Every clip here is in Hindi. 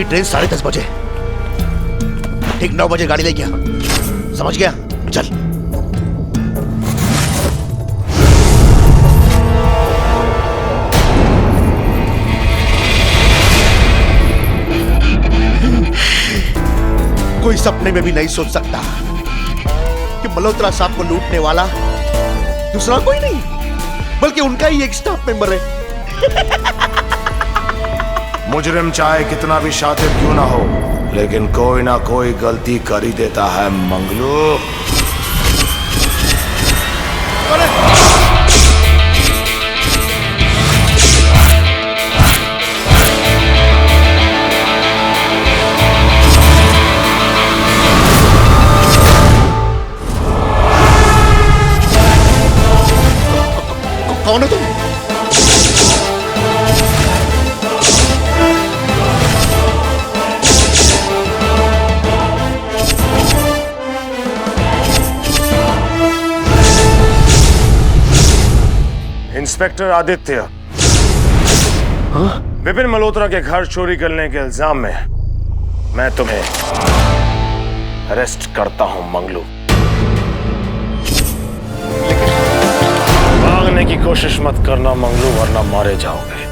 मेरी ट्रेन 10:30 बजे, ठीक 9 बजे गाड़ी ले गया, समझ गया? चल। कोई सपने में भी नहीं सोच सकता कि मल्होत्रा साहब को लूटने वाला दूसरा कोई नहीं बल्कि उनका ही एक स्टाफ मेंबर है। मुजरिम चाहे कितना भी शातिर क्यों ना हो, लेकिन कोई ना कोई गलती कर ही देता है मंगलू। कौन है तुम? इंस्पेक्टर आदित्य। विपिन मल्होत्रा के घर चोरी करने के इल्जाम में मैं तुम्हें अरेस्ट करता हूं मंगलू। भागने की कोशिश मत करना मंगलू, वरना मारे जाओगे।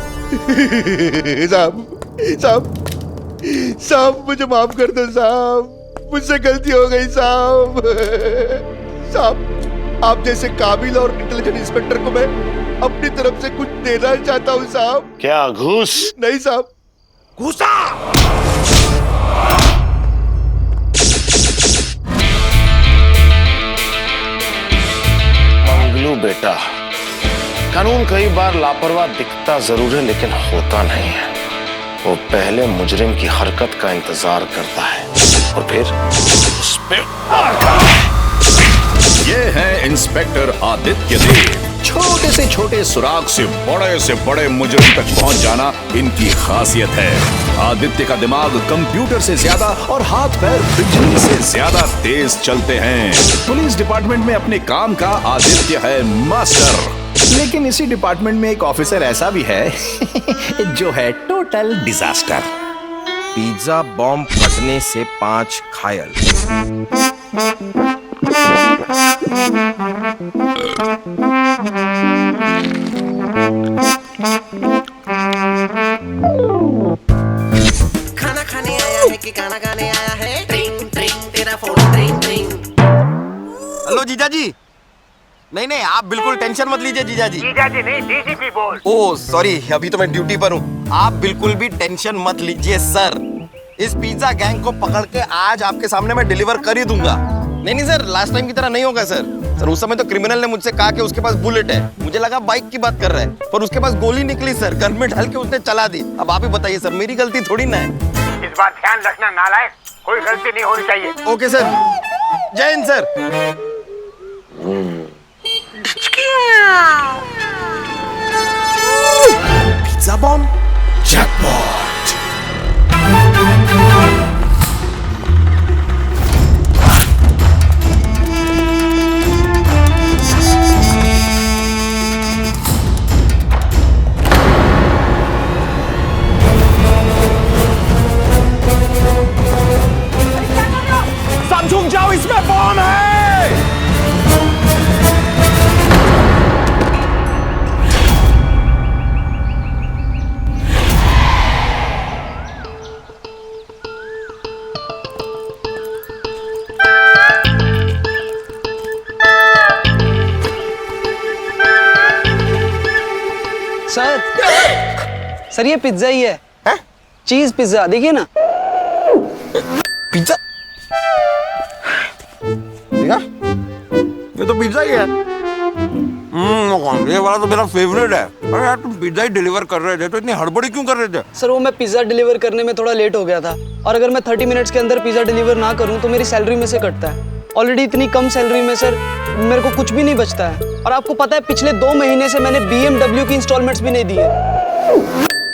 साहब मुझे माफ कर दो साहब, मुझसे गलती हो गई साहब। साहब आप जैसे काबिल और इंटेलिजेंट इंस्पेक्टर को मैं अपनी तरफ से कुछ देना चाहता हूँ साहब। क्या घूस? नहीं साहब। घूसा? मंगलू बेटा, कानून कई बार लापरवाह दिखता जरूर है लेकिन होता नहीं है। वो पहले मुजरिम की हरकत का इंतजार करता है और फिर उस पे वार करता है। ये है इंस्पेक्टर आदित्य देव। छोटे से छोटे सुराग से बड़े मुजरिम तक पहुंच जाना इनकी खासियत है। आदित्य का दिमाग कंप्यूटर से ज्यादा और हाथ पैर बिजली से ज्यादा तेज चलते हैं। पुलिस डिपार्टमेंट में अपने काम का आदित्य है मास्टर। लेकिन इसी डिपार्टमेंट में एक ऑफिसर ऐसा भी है जो है टोटल डिजास्टर। पिज्जा बॉम्ब फटने से 5 घायल। खाना खाने आया है कि खाना खाने आया है? ट्रिंग ट्रिंग तेरा फोन ट्रिंग ट्रिंग। हेलो जीजा जी। नहीं आप बिल्कुल टेंशन मत लीजिए जीजा जी। जीजाजी नहीं, डीजीपी बोल। ओह सॉरी, अभी तो मैं ड्यूटी पर हूँ। आप बिल्कुल भी टेंशन मत लीजिए सर। इस पिज्जा गैंग को पकड़ के आज आपके सामने मैं डिलीवर कर ही दूंगा। नहीं सर, लास्ट टाइम की तरह नहीं होगा सर। सर उस समय तो क्रिमिनल ने मुझसे कहा कि उसके पास बुलेट है, मुझे लगा बाइक की बात कर रहा है, पर उसके पास गोली निकली सर। गन में डाल के उसने चला दी। अब आप ही बताइए सर, मेरी गलती थोड़ी ना है। इस बात ध्यान रखना नालायक, कोई गलती नहीं होनी चाहिए। ओके सर, जय Hind sir. Pizza bomb jackpot. समझूक जाओ, इसमें बॉम्ब है। सर ये पिज्जा ही है, चीज पिज्जा, देखिए ना। पिज्जा? देखा? ये तो पिज्जा ही है। ये वाला तो मेरा फेवरेट है। अरे यार तुम पिज्जा ही डिलीवर कर रहे थे तो इतनी हड़बड़ी क्यों कर रहे थे? सर वो मैं पिज्जा डिलीवर करने में थोड़ा लेट हो गया था, और अगर मैं 30 मिनट्स के अंदर पिज्जा डिलीवर ना करूं तो मेरी सैलरी में से कटता है। ऑलरेडी इतनी कम सैलरी में सर मेरे को कुछ भी नहीं बचता है। और आपको पता है पिछले 2 महीने से मैंने BMW की इंस्टॉलमेंट्स भी नहीं दिए।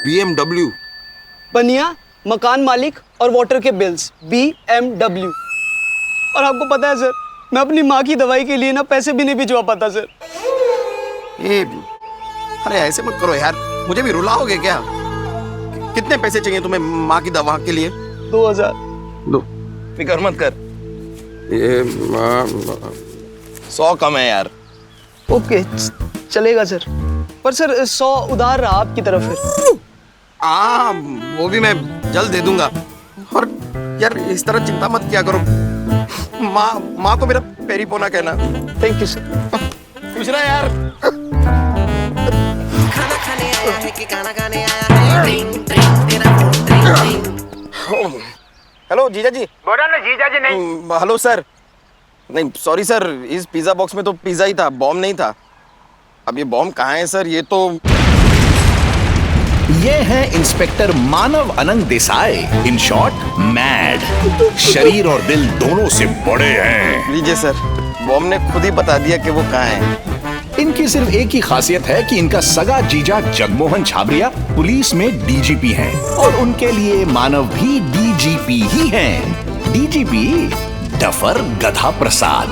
BMW? बनिया, मकान मालिक और वाटर के बिल्स, BMW। और आपको पता है सर, मैं अपनी माँ की दवाई के लिए ना पैसे भी नहीं भिजवा पाता सर। अरे ऐसे मत करो यार, मुझे भी रुलाओगे क्या? कितने पैसे चाहिए तुम्हें माँ की दवा के लिए? 2000। दो, फिक्र मत कर, ये 100 कम है यार। ओके चलेगा सर, पर सर 100 उधार रहा आपकी तरफ फिर। हाँ वो भी मैं जल्द दे दूंगा। और यार इस तरह चिंता मत किया करो, माँ को मेरा पेरी पोना कहना। Thank you sir. खुश रहा यार। खाना खाने आया है कि गाना गाने आया है? ट्रिंग ट्रिंग तेरा फोन ट्रिंग ट्रिंग। हेलो जीजा जी। बोला ना जीजा जी नहीं। Hello sir. नहीं सॉरी सर, इस पिज्जा बॉक्स में तो पिज्जा ही था, बॉम्ब नहीं था। अब ये बॉम्ब कहाँ है सर? ये तो ये है इंस्पेक्टर मानव अनंग देसाई, इन शॉर्ट मैड। शरीर और दिल दोनों से बड़े हैं। लीजिए सर, बॉम्ब ने खुद ही बता दिया कि वो कहाँ है। इनकी सिर्फ एक ही खासियत है कि इनका सगा जीजा जगमोहन छाबरिया पुलिस में डीजीपी हैं और उनके लिए मानव भी डीजीपी ही हैं। डीजीपी डफर गधा प्रसाद।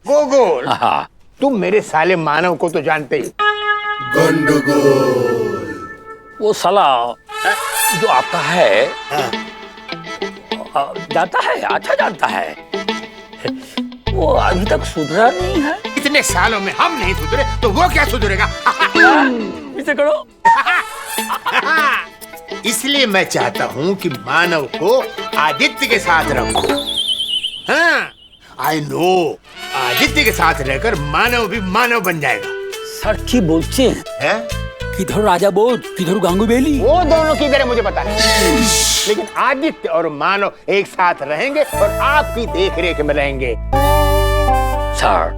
गोगोल, तुम मेरे साले मानव को तो जानते ही। वो साला जो आपका है जानता है, अच्छा जानता है, वो अभी तक सुधरा नहीं है। इतने सालों में हम नहीं सुधरे तो वो क्या सुधरेगा? इसे करो। इसलिए मैं चाहता हूँ कि मानव को आदित्य के साथ रखो। हाँ, आई नो, आदित्य के साथ रहकर मानव भी मानव बन जाएगा। सर की बोलते हैं किधर राजा बोध किधर गांगुबेली। वो दोनों किधर है मुझे पता नहीं, लेकिन आदित्य और मानव एक साथ रहेंगे और आपकी देखरेख में रहेंगे। सर,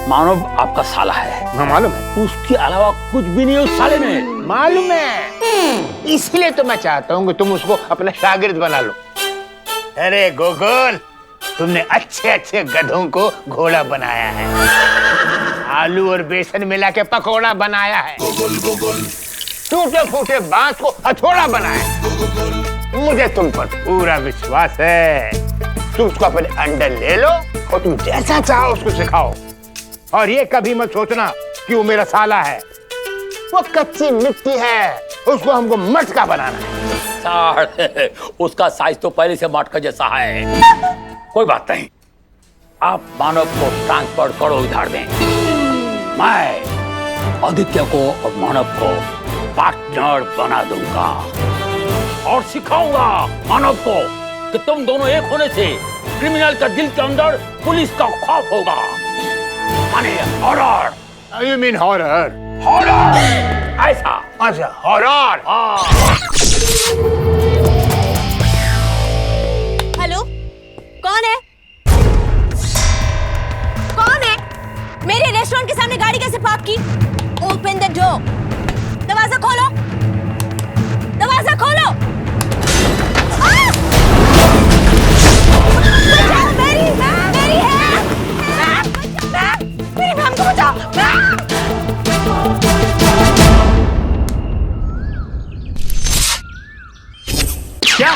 मानव आपका साला है। हाँ मालूम है, उसके अलावा कुछ भी नहीं उस साले में। मालूम है, इसलिए तो मैं चाहता हूँ कि तुम उसको अपना शागिर्द बना लो। अरे गोगोल, तुमने अच्छे अच्छे गधों को घोड़ा बनाया है, आलू और बेसन मिला के पकौड़ा बनाया है, टूटे फूटे बांस को हथौड़ा बनाया। मुझे तुम पर पूरा विश्वास है। तुम उसको अपने अंडर ले लो और तुम जैसा चाहो उसको सिखाओ। और ये कभी मत सोचना कि वो मेरा साला है, वो कच्ची मिट्टी है, उसको हमको मटका बनाना है। सर, उसका साइज तो पहले से मटका जैसा है। कोई बात नहीं, आप मानव को ट्रांसफर करो, उधार दें। मैं आदित्य को और मानव को पार्टनर बना दूंगा और सिखाऊंगा मानव को कि तुम दोनों एक होने से क्रिमिनल का दिल के अंदर पुलिस का खौफ होगा, माने horror. You mean horror? Horror ऐसा। अच्छा, horror। हेलो, कौन है? कौन है? मेरे रेस्टोरेंट के सामने गाड़ी कैसे पार्क की? Open the door. दरवाजा खोलो, दरवाजा खोलो। मेरी है। मेरी बहन को बचाओ। क्या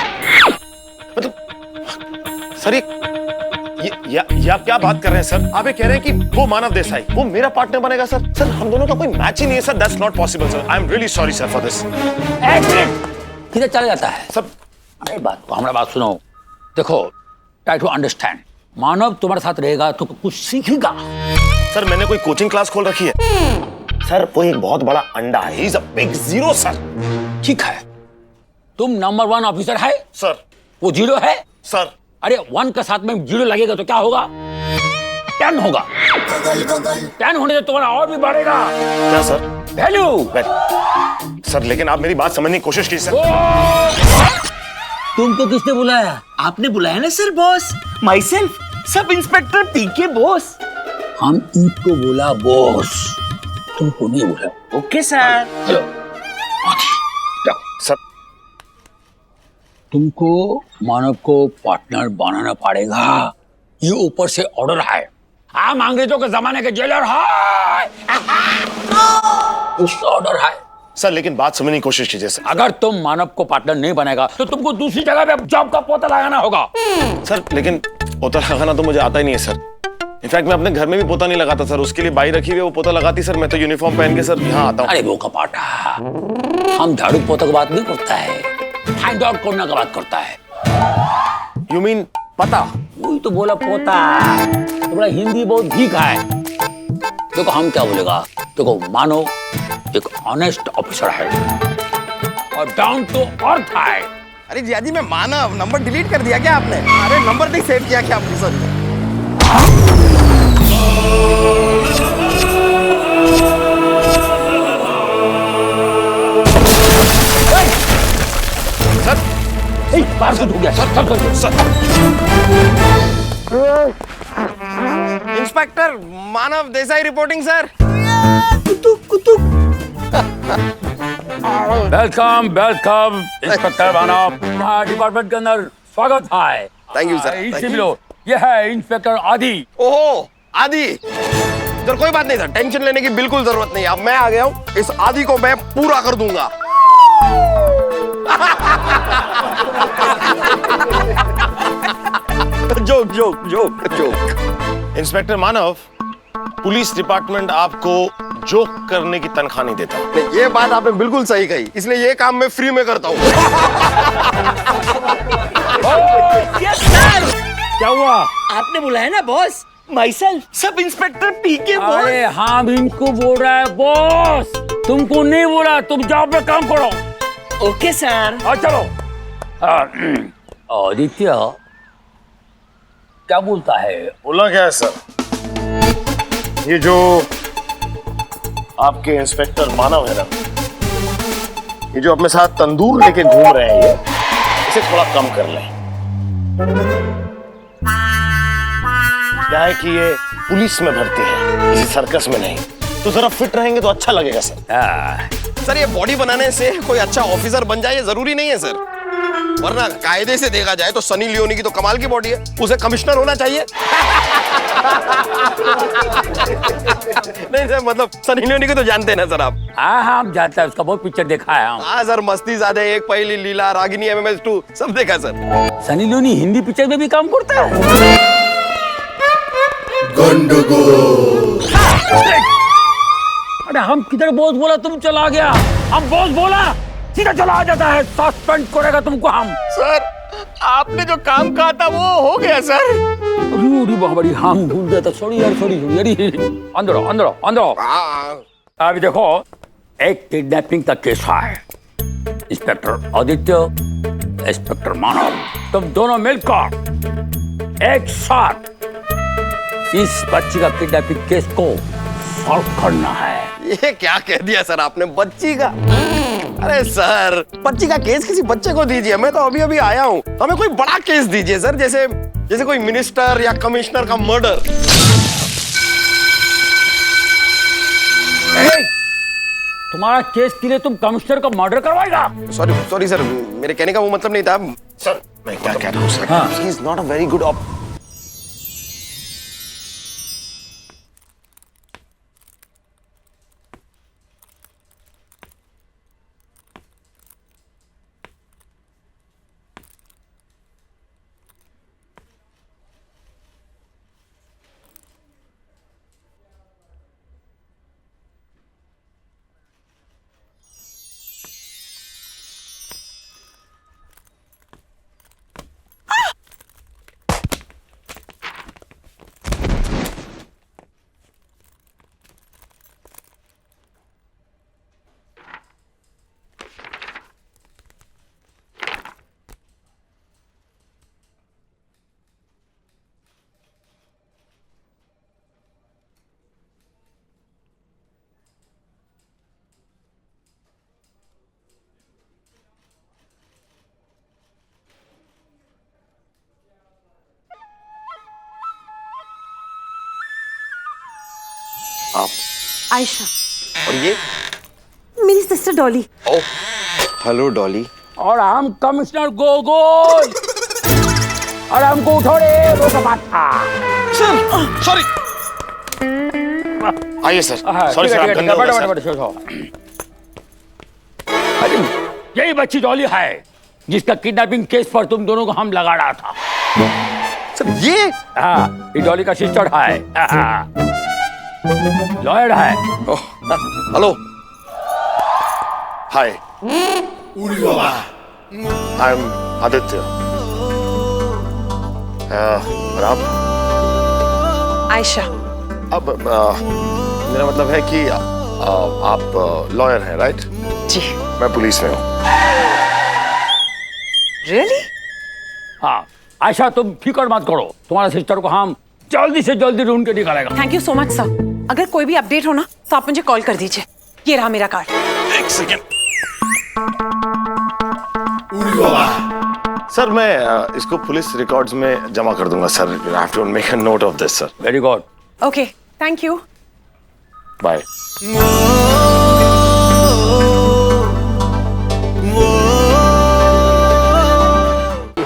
मतलब सर, ये आप क्या बात कर रहे हैं सर? आप ये कह रहे हैं कि वो मानव देसाई वो मेरा पार्टनर बनेगा सर? सर हम दोनों का कोई मैच ही नहीं है sir. That's not possible sir. I am really sorry sir for this. एक मिनट, किधर चला जाता है सब? अरे हमारा बात सुनो। देखो, ट्राई टू अंडरस्टैंड। मानव तुम्हारे साथ रहेगा तो कुछ सीखेगा। सर मैंने कोई कोचिंग क्लास खोल रखी है सर। वो एक बहुत बड़ा अंडा है, he is a big zero sir. ठीक है, तुम नंबर 1 ऑफिसर है सर। वो 0 है सर अरे 1 के साथ में 0 लगेगा तो क्या होगा? 10 होगा। 10 होने से तुम्हारा और भी बढ़ेगा। क्या सर? वैल्यू। सर, लेकिन आप मेरी बात समझने की कोशिश कीजिए सर। तुमको किसने बुलाया? आपने बुलाया ना sir boss. Myself sub inspector PK boss. हम ईद को बोला बॉस, तुमको नहीं बोला। Okay sir. हेलो सर, तुमको मानव को पार्टनर बनाना पड़ेगा, ये ऊपर से ऑर्डर है। हम अंग्रेजों के जमाने के जेलर है, उसका ऑर्डर है। सर लेकिन बात समझने की कोशिश कीजिए सर। अगर तुम मानव को पार्टनर नहीं बनेगा तो तुमको दूसरी जगह पे जॉब का पोता लगाना होगा। सर लेकिन पोता लगाना तो मुझे आता ही नहीं है सर। इनफैक्ट मैं अपने घर में भी पोता नहीं लगाता सर, उसके लिए बाई रखी हुई है, वो पोता लगाती सर। मैं तो यूनिफॉर्म पहन के सर यहाँ आता हूँ। अरे वो कपाटा, हम झाड़ू पोता की बात नहीं करता है, फाइंड आउट करने की बात करता है। यू मीन पता? वही तो बोला पोता, तुम्हारा हिंदी बहुत वीक है। देखो हम क्या बोलेगा, देखो मानो एक ऑनेस्ट ऑफिसर है और डाउन टू अर्थ है। अरे जियाजी मैं मानव, नंबर डिलीट कर दिया क्या आपने? अरे नंबर नहीं सेव किया क्या आपने? सर बाहर से हो गया sir. Inspector Manav Desai reporting sir. Welcome welcome inspector Manav, तुम्हारा डिपार्टमेंट के अंदर स्वागत है। Thank you sir. इसी मिलो, ये है इंस्पेक्टर आदि। ओहो आदि, सर कोई बात नहीं सर, टेंशन लेने की बिल्कुल जरूरत नहीं। अब मैं आ गया हूँ, इस आदि को मैं पूरा कर दूंगा। Joke joke joke joke. Inspector Manav, police department आपको जोक करने की तनख्वाह नहीं देता। नहीं, ये बात आपने बिल्कुल सही कही, इसलिए ये काम मैं फ्री में करता हूँ। Yes sir. क्या हुआ? आपने बुलाया ना boss. Myself sub inspector PK boss. अरे हम इनको बोल रहा है बॉस, तुमको नहीं बोला। तुम जॉब पे काम करो। Okay sir. और चलो। आदित्य क्या बोलता है? बोला क्या है सर? ये जो आपके इंस्पेक्टर मानव है ना, ये जो अपने साथ तंदूर लेके घूम रहे हैं, ये इसे थोड़ा कम कर लें। क्या है कि ये पुलिस में भर्ती है, किसी सर्कस में नहीं। तो जरा फिट रहेंगे तो अच्छा लगेगा सर। सर ये बॉडी बनाने से कोई अच्छा ऑफिसर बन जाए ये जरूरी नहीं है सर, वरना कायदे से देखा जाए तो सनी लियोनी की तो कमाल की बॉडी है, उसे कमिश्नर होना चाहिए। नहीं सर, मतलब सनी लियोनी को तो जानते हैं ना सर आप? हाँ हम जानते हैं, उसका बहुत पिक्चर देखा है हम। हाँ सर, मस्ती ज़्यादा, एक पहली लीला, रागिनी, MMS 2 सब देखा sir. Sunny Leone Hindi picture में भी काम करता है। अरे हम किधर बॉस बोला, तुम चला गया। हम बॉस बोला सीधा चला आ जाता है, सस्पेंड करेगा तुमको हम। सर आपने जो काम कहा था वो हो गया सर। अरे बड़ी हम भूल गए थे, सॉरी यार, सॉरी। अंदर आओ, अंदर आओ, अंदर आओ। अभी देखो, एक किडनैपिंग का केस है। इंस्पेक्टर आदित्य, इंस्पेक्टर मानव, तुम दोनों मिलकर एक साथ इस बच्ची का किडनैपिंग केस को सॉल्व करना है। ये क्या कह दिया सर आपने, बच्ची का? अरे सर, बच्ची का केस किसी बच्चे को दीजिए, मैं तो अभी अभी आया हूँ। हमें कोई बड़ा केस दीजिए सर, जैसे कोई मिनिस्टर या कमिश्नर का मर्डर। तुम्हारा केस के लिए तुम कमिश्नर का मर्डर करवाएगा? सॉरी सर, मेरे कहने का वो मतलब नहीं था सर। मैं क्या कह रहा हूँ sir, he is not a very good आप? आयशा, और ये? मेरी सिस्टर डॉली। ओ, हेलो डॉली। और हम कमिश्नर गोगोल। और हमको उठो रे, वो तो बात था। Sir, sorry. आइए सर। सॉरी सर, आप गंदे हो गए सर। अरे यही बच्ची डॉली है जिसका किडनैपिंग केस पर तुम दोनों को हम लगा रहा था। सर ये? हाँ, ये डॉली का सिस्टर है, लॉयर है। Hello, hi, I am Aditya. और आप? आयशा। अब मेरा मतलब है कि आप लॉयर हैं, राइट? जी। मैं पुलिस में हूँ। रियली? हाँ, आयशा तुम फिक्र मत करो, तुम्हारे सिस्टर को हम जल्दी से जल्दी ढूंढ के निकालेगा। Thank you so much sir. अगर कोई भी अपडेट हो ना तो आप मुझे कॉल कर दीजिए। ये रहा मेरा कार्ड। एक सेकेंड। सर मैं इसको पुलिस रिकॉर्ड्स में जमा कर दूंगा sir. You have to make a note of this sir. Very good. Okay, thank you. Bye.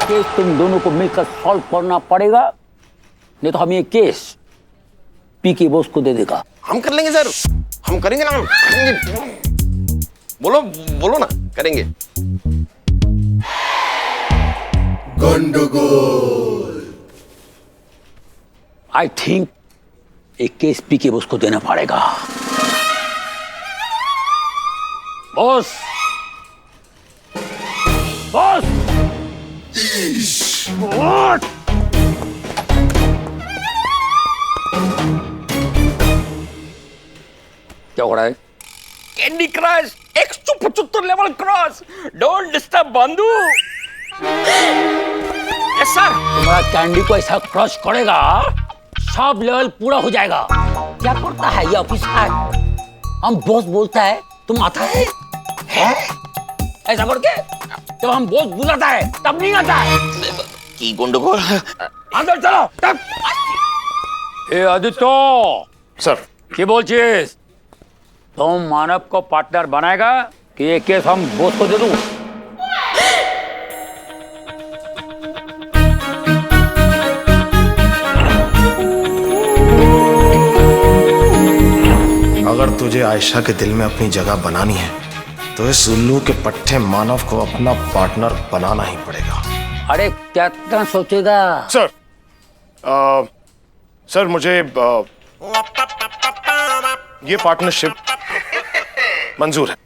Case तुम दोनों को मिलकर सॉल्व करना पड़ेगा, नहीं तो हम ये केस पीके बॉस को दे देगा। हम कर लेंगे सर, हम करेंगे ना, हम करेंगे। बोलो बोलो ना, करेंगे। गंडगोल। आई थिंक एक केस पीके बॉस को देना पड़ेगा। Boss, boss, what? क्या हो रहा है? Candy Crush 175 level cross. Don't disturb बंधु। Yes sir. तुम्हारा कैंडी को ऐसा क्रश करेगा सब लेवल पूरा हो जाएगा। क्या करता है ये ऑफिसर? हम बॉस बोलता है तुम आता है? ऐसा करके जब हम बॉस बुलाता है तब नहीं आता है। की गंडगोल। अंदर चलो तब। ए आदित्य सर, কি বলছিস? तुम मानव को पार्टनर बनाएगा कि ये केस हम बॉस को दे दूं? अगर तुझे आयशा के दिल में अपनी जगह बनानी है तो इस उल्लू के पट्टे मानव को अपना पार्टनर बनाना ही पड़ेगा। अरे क्या सोचेगा? सर, सर मुझे ये पार्टनरशिप मंजूर है।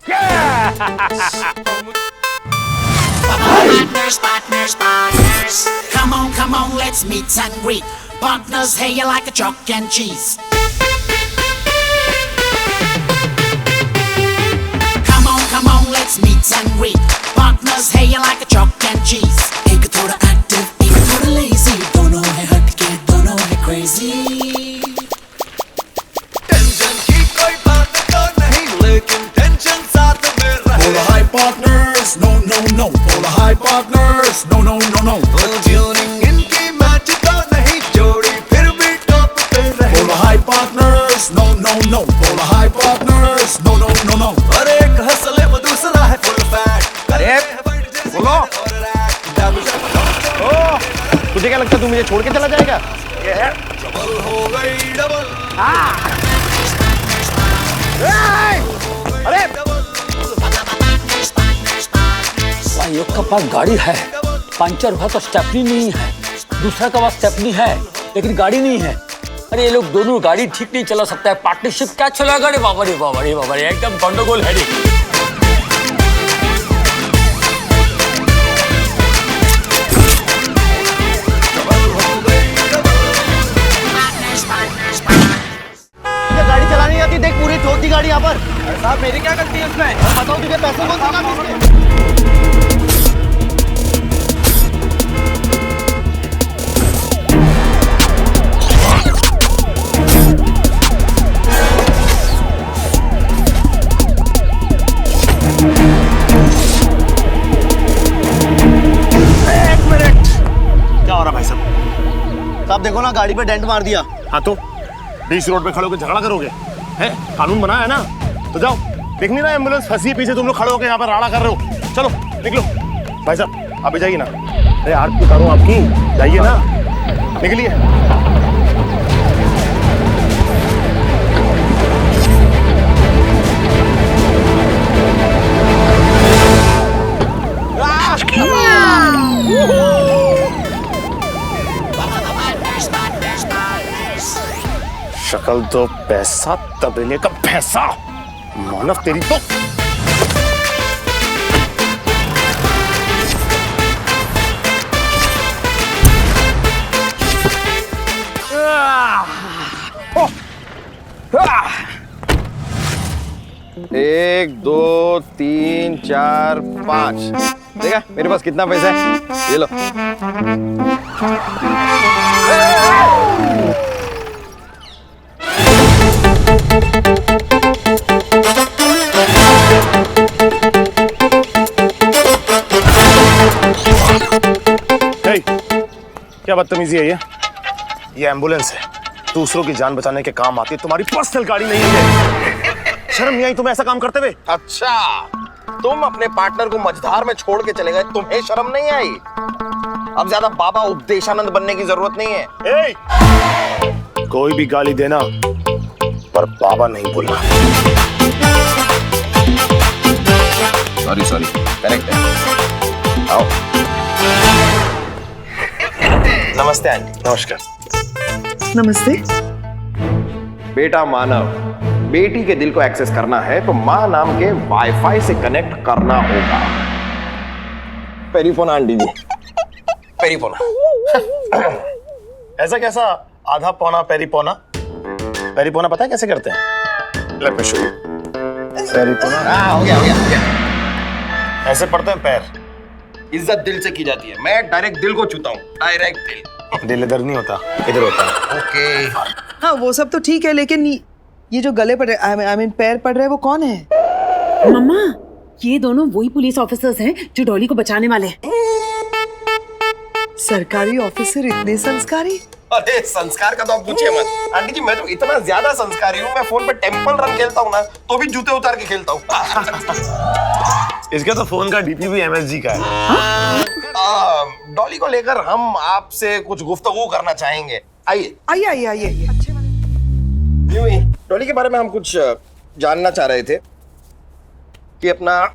Partners. Come on, let's meet and greet. Partners, hey, you like a chalk and cheese. Come on, let's meet and greet. Partners, hey, you like a chalk and cheese. एक थोड़ा active, एक थोड़ा lazy. दोनों है हटके, दोनों है crazy. टेंशन की कोई बात तो नहीं, लेकिन टेंशन साथ में रहे। Polar high partners, no. Polar high partners, no. Tuning इनकी मैच तो नहीं, जोड़ी फिर भी टॉप पे रहे। Polar high partners, no. Polar high partners, no. अरे एक हंसले वो दूसरा है फुल फैट। अरे बोलो। तुझे क्या लगता है तू मुझे छोड़ के चला जाएगा? ये है डबल हो गई डबल। अरे एक का पास गाड़ी है, पंचर हुआ तो स्टेपनी नहीं है, दूसरा का पास स्टेपनी है लेकिन गाड़ी नहीं है। अरे ये लोग दोनों गाड़ी ठीक नहीं चला सकता है, पार्टनरशिप क्या चलेगा? रे बाबा रे बाबा रे बाबा रे, एकदम गंडगोल है। गाड़ी चलानी आती, देख पूरी ठोक दी गाड़ी यहाँ पर। साहब मेरी क्या गलती है इसमें? बताओ तुझे पैसे कौन देगा? साहब देखो ना, गाड़ी पे डेंट मार दिया। हाँ तो बीच रोड पे खड़े होकर झगड़ा करोगे? है, कानून बना है ना, तो जाओ। देख नहीं रहा एम्बुलेंस फंसी है पीछे, तुम लोग खड़े होकर यहाँ पर राड़ा कर रहे हो। चलो निकलो। भाई साहब आप भी जाइए ना। अरे आरती करो आपकी, जाइए ना, निकलिए। शक्ल तो पैसा, तबेले का पैसा, मानव तेरी तो। एक, दो, तीन, चार, 5। देखा मेरे पास कितना पैसा है, ये लो। क्या बदतमीजी है ये एम्बुलेंस है, दूसरों की जान बचाने के काम आती है, तुम्हारी पर्सनल गाड़ी नहीं है। शर्म नहीं आई तुम्हें ऐसा काम करते हुए? अच्छा, तुम अपने पार्टनर को मझधार में छोड़ के चले गए, तुम्हें शर्म नहीं आई? अब ज्यादा बाबा उपदेशानंद बनने की जरूरत नहीं है। कोई भी गाली देना पर बाबा नहीं बोलना। सॉरी करेक्ट है। आओ। नमस्ते आंटी। नमस्कार। नमस्ते। बेटा मानव, बेटी के दिल को एक्सेस करना है तो माँ नाम के वाईफाई से कनेक्ट करना होगा। पेरीफोना आंटी जी, पेरीफोना। ऐसा कैसा आधा पौना पेरीपोना? पेरीपोना पता है कैसे करते हैं? Let me show you. पेरीपोना हो गया। ऐसे पढ़ते हैं पैर। इज्जत दिल से की जाती है, मैं डायरेक्ट दिल को छूता हूँ, डायरेक्ट दिल। दिल इधर नहीं होता, इधर होता है। ओके। हाँ वो सब तो ठीक है, लेकिन ये जो गले पड़ रहे, आई मीन पैर पड़ रहे हैं, वो कौन है? मम्मा, ये दोनों वही पुलिस ऑफिसर्स हैं जो डॉली को बचाने वाले हैं। सरकारी ऑफिसर इतने संस्कारी? अरे संस्कार का तो आप पूछिए मत आंटी जी, मैं तो इतना ज्यादा संस्कारी हूँ, मैं फोन पे टेंपल रन खेलता हूँ ना तो भी जूते उतार के खेलता हूँ। इसका तो फोन का डीपी भी MSG का है। डॉली को लेकर हम आपसे कुछ गुफ्तगू करना चाहेंगे। आइए। यूं ही डॉली के बारे में हम कुछ जानना चाह रहे थे कि अपना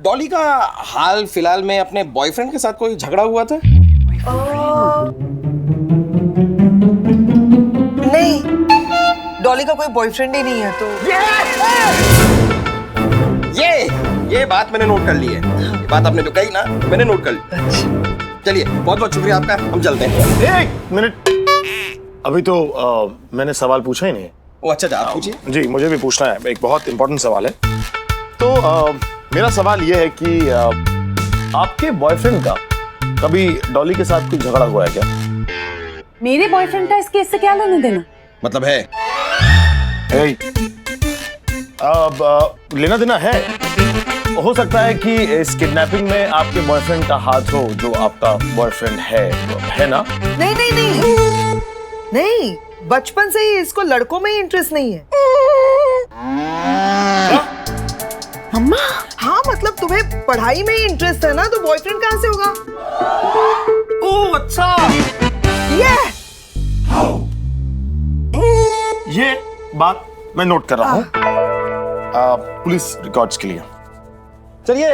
डॉली का हाल फिलहाल में अपने बॉयफ्रेंड के साथ कोई झगड़ा हुआ था? नहीं, डॉली का कोई बॉयफ्रेंड ही नहीं है। तो ये बात मैंने नोट कर ली है। ये बात आपने जो कही ना, मैंने नोट कर ली। चलिए, बहुत बहुत शुक्रिया आपका, हम चलते हैं। एक मिनट, अभी तो मैंने सवाल पूछा ही नहीं। ओ अच्छा, आप पूछिए। जी, मुझे भी पूछना है, एक बहुत इंपॉर्टेंट सवाल है। तो मेरा सवाल ये है कि आपके बॉयफ्रेंड का कभी डॉली के साथ कोई झगड़ा हुआ है क्या? मेरे बॉयफ्रेंड का इस केस से क्या लेना देना? मतलब है लेना देना है। हो सकता है कि इस किडनैपिंग में आपके बॉयफ्रेंड का हाथ हो, जो आपका बॉयफ्रेंड है ना? नहीं, बचपन से ही इसको लड़कों में ही इंटरेस्ट नहीं है। अम्मा, हाँ मतलब तुम्हें पढ़ाई में ही इंटरेस्ट है ना, तो बॉयफ्रेंड कहाँ से होगा? ओह अच्छा, ये बात मैं नोट कर रहा हूँ पुलिस रिकॉर्ड्स के लिए। चलिए,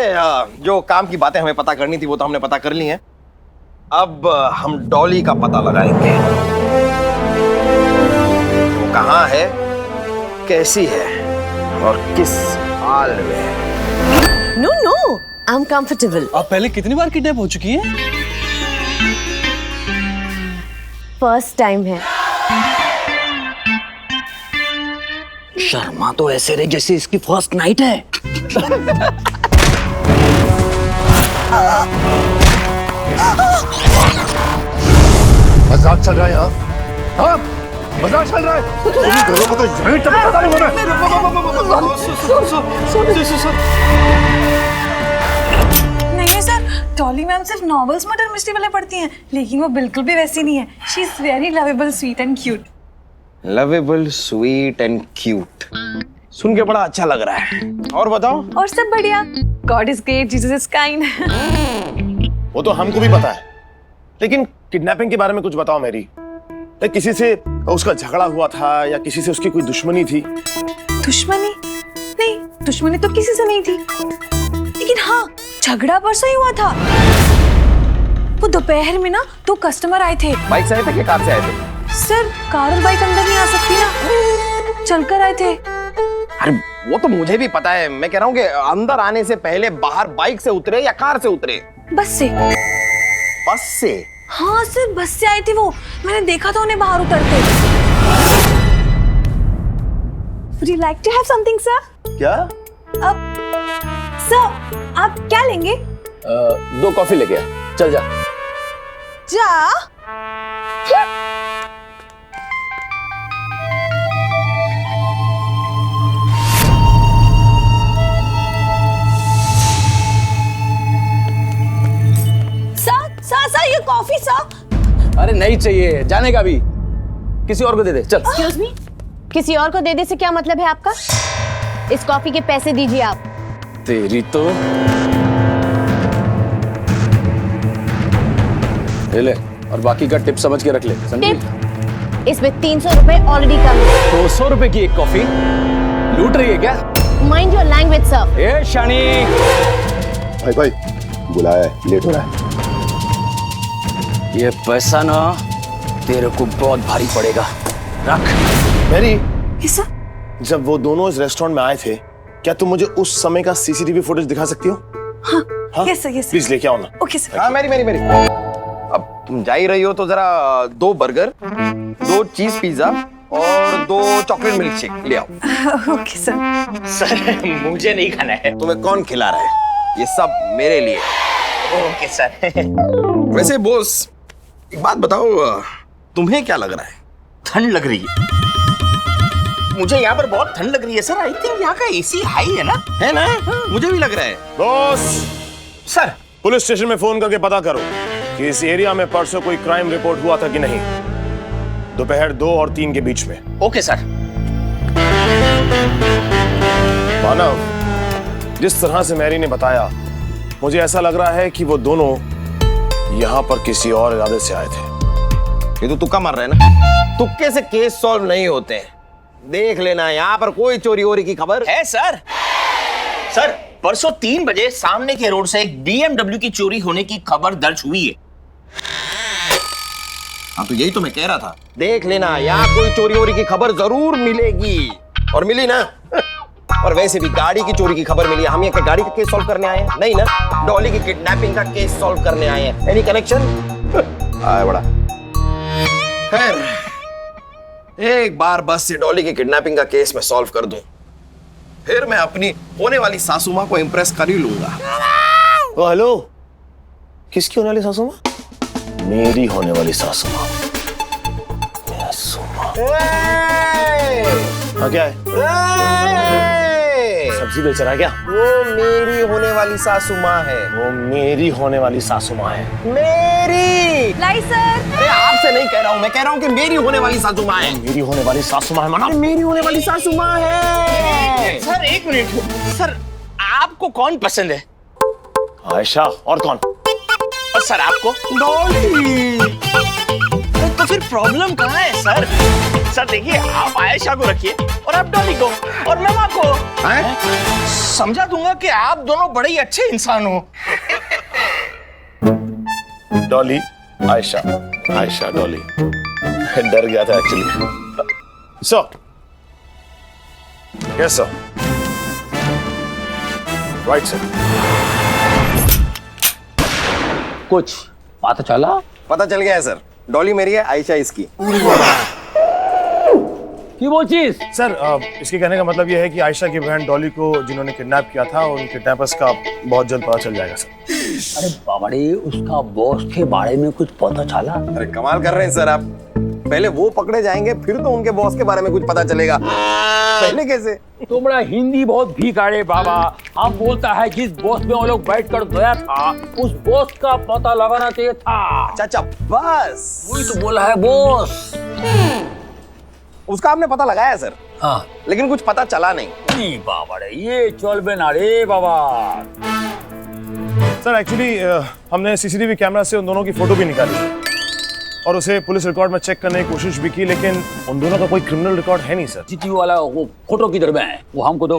जो काम की बातें हमें पता करनी थी वो तो हमने पता कर ली हैं। अब हम डॉली का पता लगाएंगे। वो कहाँ है, कैसी है और किस हाल में है। No, I am comfortable. आप पहले कितनी बार किडनैप हो चुकी हैं? फर्स्ट टाइम है। शर्मा तो ऐसे रहे जैसे इसकी फर्स्ट नाइट है। मजाक चल रहा है यहाँ? मजाक चल रहा है? तुम दोनों को तो यहीं टपका दूंगा मैं। नहीं सर, डॉली मैम सिर्फ नॉवेल्स मर्डर मिस्ट्री वाले पढ़ती हैं, लेकिन वो बिल्कुल भी वैसी नहीं है। She is very lovable, sweet and cute. Lovable, sweet and cute, सुन के बड़ा अच्छा लग रहा है। और बताओ। और सब बढ़िया। God is great, Jesus is kind. वो तो हमको भी पता है, लेकिन किडनैपिंग के बारे में कुछ बताओ मेरी। किसी से उसका झगड़ा हुआ था या किसी से उसकी कोई दुश्मनी थी? दुश्मनी? नहीं, दुश्मनी तो किसी से नहीं थी, लेकिन हाँ, झगड़ा परसों ही हुआ था। वो दोपहर में ना 2 कस्टमर आए थे। बाइक से आए थे कि कार से आए थे? सर, कार और बाइक अंदर नहीं आ सकती ना, चलकर आए थे। अरे वो तो मुझे भी पता है, मैं कह रहा हूँ कि अंदर आने से पहले बाहर बाइक से उतरे या कार से उतरे? बस से। बस से? हाँ सर, बस से आए थे वो, मैंने देखा था उन्हें बाहर उतरते। Would you like to have something, sir? क्या? सर, आप क्या लेंगे? 2 कॉफी लेके आ, चल जा। जा? सर, ये कॉफी सर। अरे नहीं चाहिए, जाने का भी, किसी और को दे दे, चल। Excuse me? किसी और को दे दे से क्या मतलब है आपका? इस कॉफी के पैसे दीजिए आप। तेरी तो ले, और बाकी का टिप समझ के रख ले। टिप? इसमें 300 रुपए ऑलरेडी कम है। 200 रुपए की एक कॉफी लूट रही है क्या? Mind your language sir. ए शानी, भाई बुलाया है, लेट हो रहा है। ये पैसा ना तेरे को बहुत भारी पड़ेगा, रख। मैरी, सर, जब वो दोनों इस रेस्टोरेंट में आए थे, क्या तुम मुझे उस समय का सीसीटीवी फुटेज दिखा सकती हो? हाँ, यस सर, प्लीज लेके आओ ना। Okay sir. हाँ मेरी। अब तुम जा ही रही हो तो जरा 2 बर्गर, 2 चीज पिज्जा और 2 चॉकलेट मिल्क शेक ले आओ। Okay sir. सर मुझे नहीं खाना है। तुम्हें कौन खिला रहा है? ये सब मेरे लिए। Okay sir. वैसे बॉस, एक बात बताओ, तुम्हें क्या लग रहा है? ठंड लग रही है मुझे, यहाँ पर बहुत ठंड लग रही है सर। आई थिंक यहाँ का एसी हाई है ना? है ना? मुझे भी लग रहा है। बॉस, सर, पुलिस स्टेशन में फोन करके पता करो कि इस एरिया में परसों कोई क्राइम रिपोर्ट हुआ था कि नहीं, दोपहर 2 और 3 के बीच में। Okay sir. मानव, जिस तरह से मैरी ने बताया, मुझे ऐसा लग रहा है कि वो दोनों यहाँ पर किसी और इरादे से आए थे। ये तो तुक्का मार रहा है ना? तुक्के से केस सॉल्व नहीं होते। देख लेना, यहाँ पर कोई चोरी वोरी की खबर है सर। सर, परसों 3 बजे सामने के रोड से एक BMW की चोरी होने की खबर दर्ज हुई है। हाँ तो यही तो मैं कह रहा था। देख लेना, यहाँ कोई चोरी वोरी की खबर जरूर मिलेगी। और मिली ना? और वैसे भी गाड़ी की चोरी की खबर मिली। हम यहाँ गाड़ी का केस सॉल्व करने आए हैं? नहीं ना, डॉली की किडनैपिंग का केस सॉल्व करने आए हैं। Any connection? आया बड़ा। खैर, एक बार बस से डॉली की किडनैपिंग का केस मैं सॉल्व कर दूं, फिर मैं अपनी होने वाली सासू माँ को इम्प्रेस कर ही लूंगा। ओ हेलो, किसकी होने वाली सासू माँ? मेरी होने वाली सासू माँ। हाँ क्या है? सब्जी बेच रहा है क्या? वो मेरी होने वाली सासू माँ है। वो मेरी होने वाली सासू माँ है। मेरी? लाई सर। अरे आपसे नहीं कह रहा हूँ, मैं कह रहा हूँ कि मेरी होने वाली सासू माँ है। मेरी होने वाली सासू माँ है माना? मेरी होने वाली सासू माँ है। सर 1 मिनट सर, आपको कौन पसंद है? आयशा। और कौन? और सर आपको? डॉली। तो फिर प्रॉब्लम कहाँ है सर? सर देखिए, आप आयशा को रखिए और आप डॉली को और मैं माँ को। समझा दूंगा कि आप दोनों बड़े ही अच्छे इंसान हो। डॉली, आयशा, आयशा, डॉली। डर गया था actually. Sir, yes sir, right sir. कुछ पता चला? पता चल गया है सर, डॉली मेरी है, आयशा इसकी। कि वो चीज? सर, इसके कहने का मतलब यह है कि आयशा की बहन डॉली को जिन्होंने किडनैप किया था, उन किडनैपर्स का बहुत जल्द पता चल जाएगा सर। अरे बाबड़े, उसका बॉस के बारे में कुछ पता चला? अरे कमाल कर रहे हैं सर आप। पहले वो पकड़े जाएंगे फिर तो उनके बॉस के बारे में कुछ पता चलेगा, पहले कैसे? तुम्हारा हिंदी बहुत भीगा रे बाबा। हम बोलता है जिस बॉस में वो लोग बैठ कर गया था उस बॉस का पता लगाना चाहिए था। चाचा बस वही तो बोला है बॉस। उसका आपने पता लगाया सर? हाँ, लेकिन कुछ पता चला नहीं। नहीं बाबा रे, ये चल बेना रे बाबा। सर एक्चुअली हमने सीसीटीवी कैमरा से उन दोनों की फोटो भी निकाली और उसे पुलिस रिकॉर्ड में चेक करने की कोशिश भी की, लेकिन उन दोनों का कोई क्रिमिनल रिकॉर्ड है नहीं सर। सीसीटीवी वाला वो फोटो किधर में है? वो हमको दो।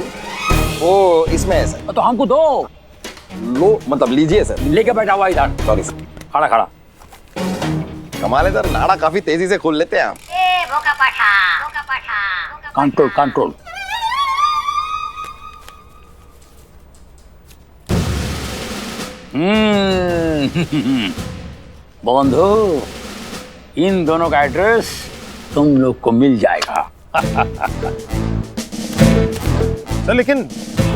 वो इसमें है सर। तो हमको दो। लो मतलब लीजिए सर। लेके बैठा हुआ इधर। Sorry sir. खड़ा खड़ा। कमाल है सर, नाड़ा काफी तेजी से खोल लेते हैं आप। Control control. बंधु, इन दोनों का एड्रेस तुम लोग को मिल जाएगा। सर लेकिन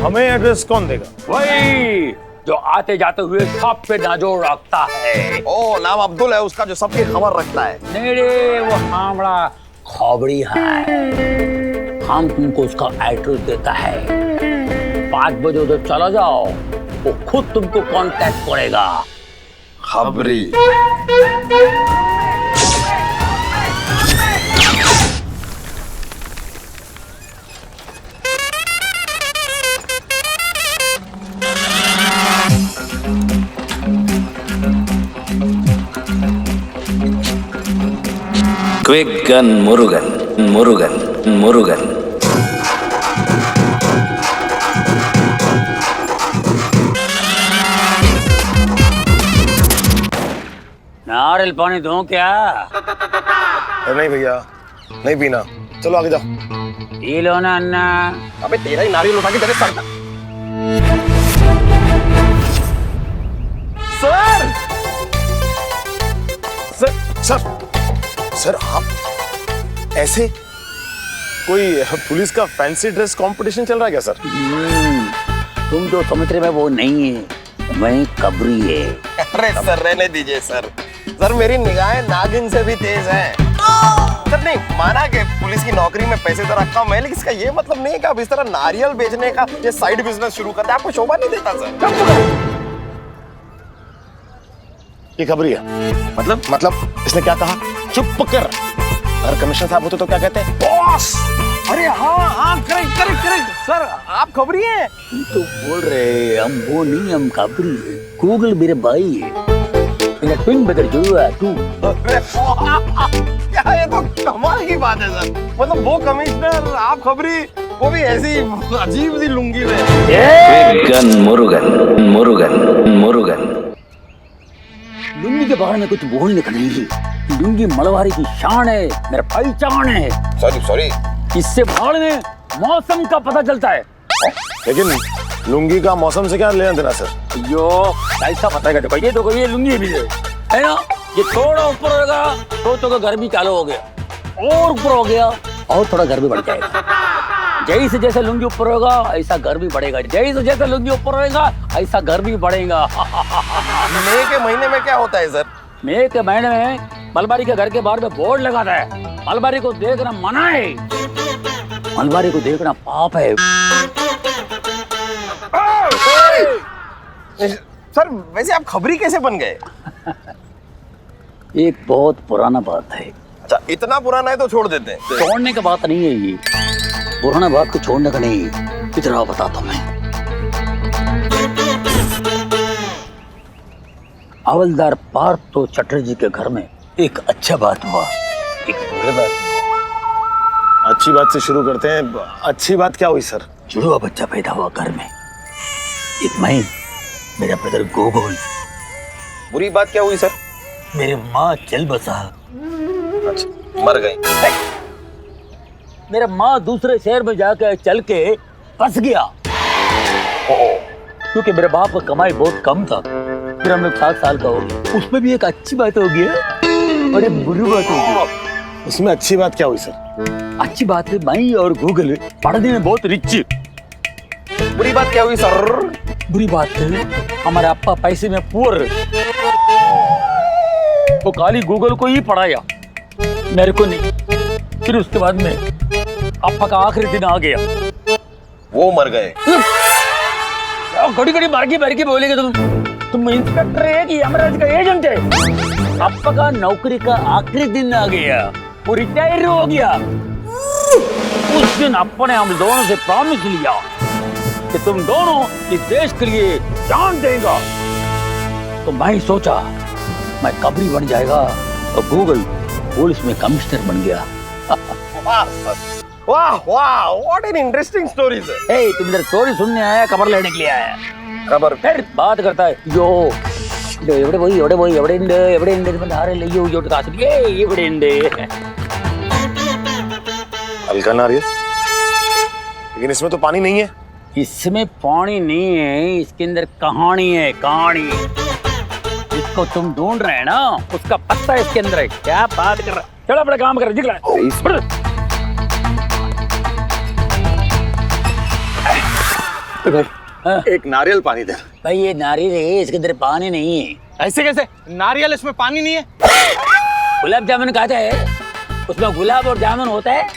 हमें एड्रेस कौन देगा? वही जो आते जाते हुए सब पे नजर रखता है। ओ, नाम अब्दुल है उसका जो सबकी खबर रखता है। नहीं रे, वो हमारा खबरी है। हम तुमको उसका एड्रेस देता है। 5 बजे उधर चला जाओ, वो खुद तुमको कांटेक्ट करेगा। खबरी। Quick gun Murugan Murugan Murugan. नारियल पानी दूं क्या? नहीं भैया, नहीं पीना। चलो आगे जाओ। पी लो ना अन्ना। अबे तेरा ही नारियल उठा के तेरे sir. Sir sir sir sir आप ऐसे? कोई पुलिस का फैंसी ड्रेस कंपटीशन चल रहा है क्या सर? तुम जो समझ रहे वो नहीं है, मैं कबरी है। अरे सर रहने दीजिए सर। सर मेरी निगाहें नागिन से भी तेज हैं। सर नहीं माना कि पुलिस की नौकरी में पैसे तो रखा हूं मैं, लेकिन इसका ये मतलब नहीं है कि आप इस तरह नारियल बेचने का ये साइड बिजनेस शुरू करते हैं। आपको शोभा नहीं देता सर। ये खबरी है। मतलब इसने क्या कहा? चुप कर। अगर कमिश्नर साहब होते तो क्या कहते हैं? बॉस। अरे हाँ हाँ, करेक्ट करेक्ट करेक्ट सर, आप खबरी हैं। तुम तो बोल रहे हम वो नहीं, हम कबरी है। गूगल मेरे भाई है। ट्विन ब्रदर जो है तू। क्या ये तो कमाल की बात है सर। मतलब वो कमिश्नर, आप खबरी, वो भी ऐसी अजीब सी लुंगी में। Quick gun Murugan Murugan Murugan. लुंगी के बारे में कुछ बोलने का नहीं। लुंगी मलवारी की शान है, मेरा पहचान है। Sorry sorry. इससे बाढ़ में मौसम का पता चलता है। लेकिन लुंगी का मौसम से क्या लेना देना सर? अयो ऐसा पता है। ये तो ये लुंगी भी है ना, ये थोड़ा ऊपर होगा तो गर्मी चालू हो गया, और ऊपर हो गया और थोड़ा गर्मी बढ़ जाएगा। जैसे जैसे लुंगी ऊपर होगा ऐसा गर्मी बढ़ेगा, जैसे जैसे लुंगी ऊपर होगा ऐसा गर्मी बढ़ेगा। मई के महीने में क्या होता है सर? मई के महीने में मलबारी के घर के बाहर में बोर्ड लगाता है, मलबारी को देखना मना है, मलबारी को देखना पाप है। सर वैसे आप खबरी कैसे बन गए? एक बहुत पुराना बात है। अच्छा इतना पुराना है तो छोड़ देते हैं। छोड़ने का बात नहीं है ये, पुराना बात को छोड़ने का नहीं। इतना बताता मैं। हवलदार पार्थ तो चटर्जी के घर में एक अच्छा बात हुआ, एक बुरी बात हुआ। अच्छी बात से शुरू करते हैं। अच्छी बात क्या हुई सर? जुड़वा बच्चा पैदा हुआ घर में, एक मैं, मेरा ब्रदर गोगोल। बुरी बात क्या हुई सर? मेरी माँ चल बसा। अच्छा मर गई। मेरा माँ दूसरे शहर में जाकर चल के फंस गया, क्योंकि मेरे बाप का कमाई बहुत कम था। फिर हम लोग 7 साल का हो गए। उसमें भी एक अच्छी बात हो गया और एक बुरी बात हो गई। उसमें अच्छी बात क्या हुई सर? अच्छी बात है मैं और गूगल पढ़ने में बहुत रिच। बुरी बात क्या हुई सर? बुरी बात है हमारे अप्पा पैसे में पुअर, वो खाली गूगल को ही पढ़ाया। मेरे को नहीं। फिर उसके बाद में अप्पा का आखिरी दिन आ गया। वो मर गए। घड़ी घड़ी मार के बोलेगे तुम इंस्पेक्टर है कि यमराज का एजेंट है? अप्पा का नौकरी का आखिरी दिन आ गया, वो रिटायर हो गया। उस दिन अप्पा ने हम दोनों से प्रॉमिस लिया कि तुम दोनों इस देश के लिए जान देगा। तो मैं ही सोचा मैं कबरी बन जाएगा और गूगल पुलिस में कमिश्नर बन गया। वाह वाह, what an interesting story sir. ए, तुम इधर स्टोरी सुनने आया खबर लेने के लिए आया? खबर फिर बात करता है यो एवड़े बंधारे लियो यो कासली एवड़े हल्का नारियल, लेकिन इसमें तो पानी नहीं है। इसमें पानी नहीं है, इसके अंदर कहानी है, कहानी। इसको तुम ढूंढ रहे हैं ना, उसका पत्ता इसके अंदर है। क्या बात कर रहा है? चलो अपना काम कर, दिख रहा है। एक नारियल पानी दे। भाई ये नारियल है, इसके अंदर पानी नहीं है। ऐसे कैसे? नारियल इसमें पानी नहीं है? गुलाब जामुन खाता है, उसमें गुलाब और जामुन होता है।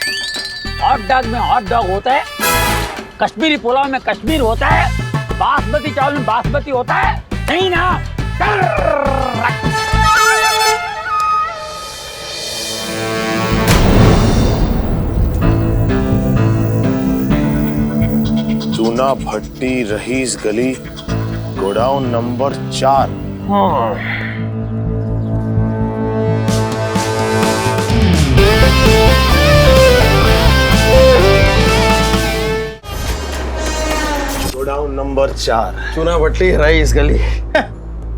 हॉट डॉग में हॉट डॉग होता है। कश्मीरी पुलाव में कश्मीर होता है। बासमती चावल में बासमती होता है। नहीं ना? चूना भट्टी, रहीस गली, गोडाउन नंबर 4। गोडाउन नंबर 4, चूना भट्टी, रईस गली।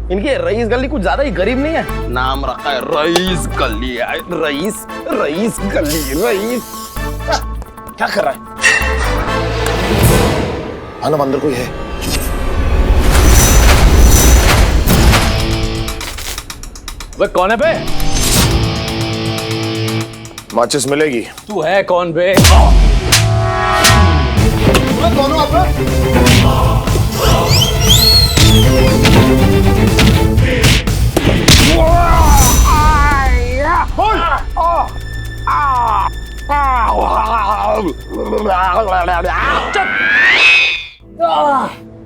इनकी रईस गली कुछ ज्यादा ही गरीब नहीं है? नाम रखा है रईस गली। रईस गली, रईस। क्या कर रहा है? आना, अंदर कोई है? वे कौन है बे? माचिस मिलेगी। तू है कौन बे? कौन हो आप?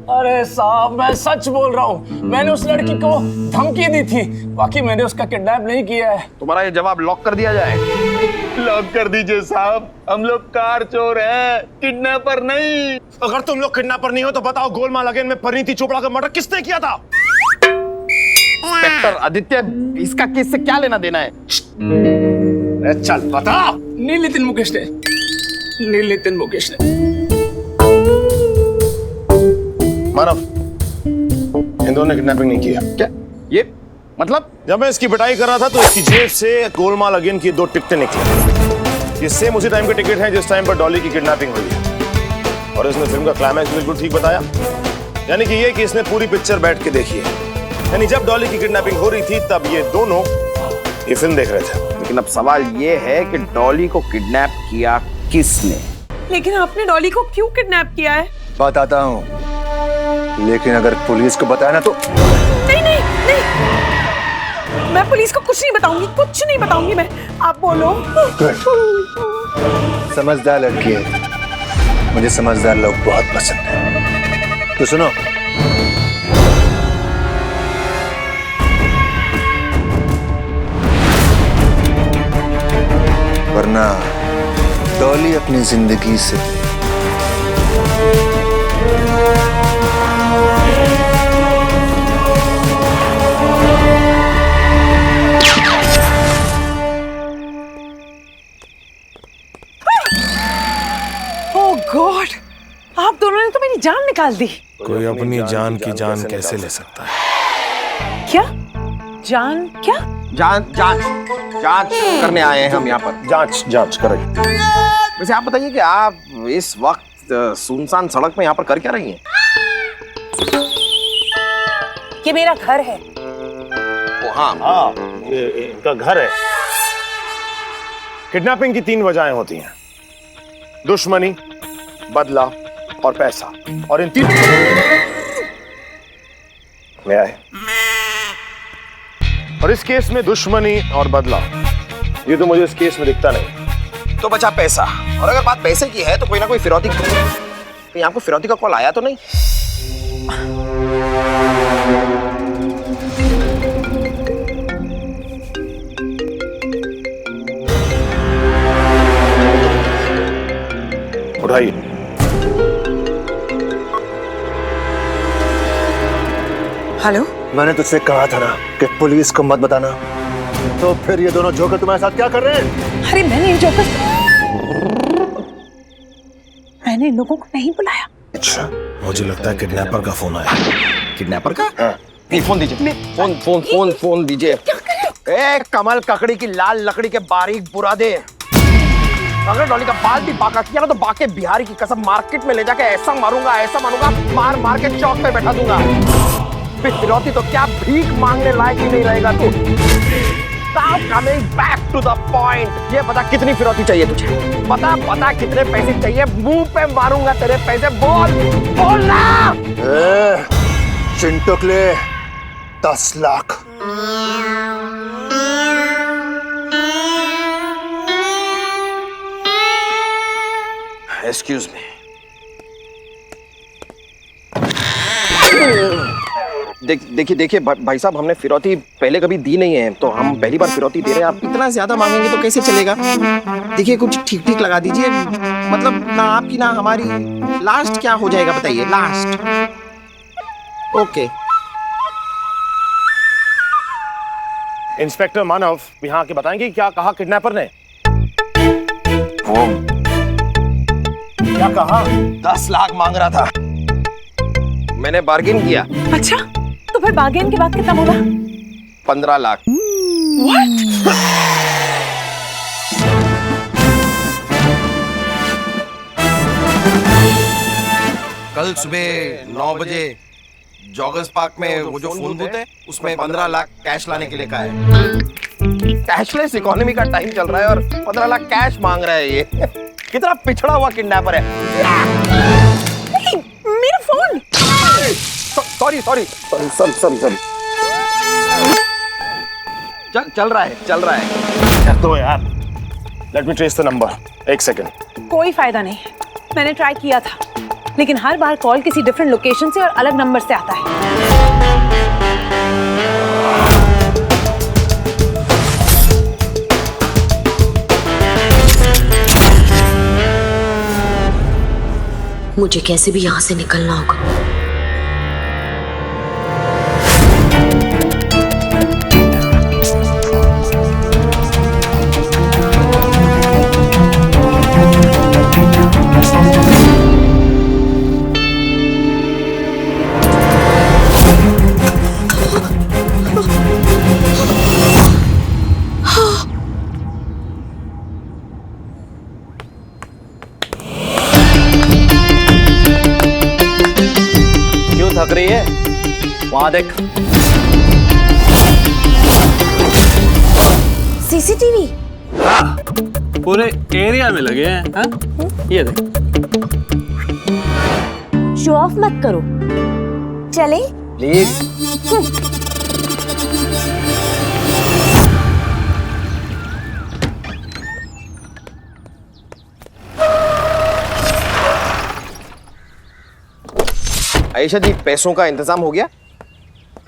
अरे साहब, मैं सच बोल रहा हूँ। मैंने उस लड़की को धमकी दी थी, बाकी मैंने उसका किडनैप नहीं किया है। तुम्हारा ये जवाब लॉक कर दिया जाए। लॉक कर दीजिए साहब, हम लोग कार चोर हैं, किडनैपर नहीं। अगर तुम लोग किडनैपर नहीं हो तो बताओ, गोलमाल अगेन में परिणीति चोपड़ा का मर्डर किसने किया था? इंस्पेक्टर आदित्य, इसका केस से क्या लेना देना है? चल बता। नील मुकेश ने। मानव, इन दोनों ने किडनैपिंग नहीं किया। क्या ये मतलब? जब मैं इसकी पिटाई कर रहा था तो इसकी जेब से गोलमाल अगेन की 2 टिकटें निकली। ये सेम उसी टाइम के टिकट हैं जिस टाइम पर डॉली की किडनैपिंग हुई है। और इसने फिल्म का क्लाइमैक्स बिल्कुल ठीक बताया, यानी कि ये कि इसने पूरी पिक्चर बैठ के देखी है। यानी जब डॉली की किडनैपिंग हो रही थी तब ये दोनों ये फिल्म देख रहे थे। लेकिन अब सवाल ये है कि डॉली को किडनैप किया किसने? लेकिन आपने डॉली को क्यों किडनैप किया है? बताता हूँ, लेकिन अगर पुलिस को बताया ना तो। नहीं नहीं नहीं, मैं पुलिस को कुछ नहीं बताऊंगी, कुछ नहीं बताऊंगी मैं। आप बोलो। समझदार लड़की है, मुझे समझदार लोग बहुत पसंद है। तो सुनो, वरना डॉली अपनी जिंदगी से ओह गॉड, आप दोनों ने तो मेरी जान निकाल दी। कोई अपनी जान की जान कैसे ले सकता है? क्या जान? क्या जांच करने आए हैं हम यहाँ पर। जांच करें। वैसे आप बताइए कि आप इस वक्त सुनसान सड़क में यहाँ पर कर क्या रही हैं? ये मेरा घर है। हाँ, ये इनका घर है। किडनैपिंग की 3 वजहें होती हैं: दुश्मनी, बदला और पैसा। और इन 3 में आए। और इस केस में दुश्मनी और बदला, ये तो मुझे इस केस में दिखता नहीं। तो बचा पैसा, और अगर बात पैसे की है तो कोई ना कोई फिरौती, कहीं आपको फिरौती का कॉल आया तो नहीं? उठाइए। हेलो, मैंने तुझसे कहा था ना कि पुलिस को मत बताना। तो फिर ये दोनों जोकर तुम्हारे साथ क्या कर रहे हैं? अरे मैंने इन लोगों को नहीं बुलाया। अच्छा, मुझे लगता है किडनैपर का फोन आया। किडनैपर का? नहीं, फोन दीजिए। फोन दीजिए। ए कमल ककड़ी की लाल लकड़ी के बारीक बुरादे, अगर डॉली का बाल भी बाका किया ना तो बाके बिहारी की कसम मार्केट में ले जाके ऐसा मारूंगा, मार मार के चौक पे बैठा दूंगा। फिरौती तो क्या भीख मांगने लायक ही नहीं रहेगा तू। Coming back to the point, ये बता कितनी फिरौती चाहिए तुझे? बता कितने पैसे चाहिए? मुंह पे मारूंगा तेरे पैसे। बोल ना। चिंटू के लिए 10 लाख। Excuse me. देखिए भाई साहब, हमने फिरौती पहले कभी दी नहीं है, तो हम पहली बार फिरौती दे रहे हैं। आप इतना ज्यादा मांगेंगे तो कैसे चलेगा? देखिए कुछ ठीक ठीक लगा दीजिए, मतलब ना आपकी ना हमारी। लास्ट क्या हो जाएगा बताइए? Last okay. इंस्पेक्टर मानव यहाँ आके बताएंगे क्या कहा किडनैपर ने? वो क्या कहा? 10 लाख मांग रहा था, मैंने बार्गेन किया। अच्छा, तो फिर बार्गेन के बाद कितना बोला? 15 लाख। कल सुबह 9 बजे जॉगर्स पार्क में वो जो फोन बूथ है उसमें 15 लाख कैश लाने के लिए कहा है। कैशलेस इकोनॉमी का टाइम चल रहा है और 15 लाख कैश मांग रहा है। ये कितना पिछड़ा हुआ किडनैपर है। मेरा फोन। सॉरी चल रहा है। तो यार, let me trace the number. 1 second. कोई फायदा नहीं, मैंने ट्राई किया था, लेकिन हर बार कॉल किसी डिफरेंट लोकेशन से और अलग नंबर से आता है। मुझे कैसे भी यहाँ से निकलना होगा। थक रही है? वहां देख। सीसीटीवी? हाँ, पूरे एरिया में लगे हैं। हाँ? ये देख। शो ऑफ मत करो, चले प्लीज। आयशा जी, पैसों का इंतजाम हो गया?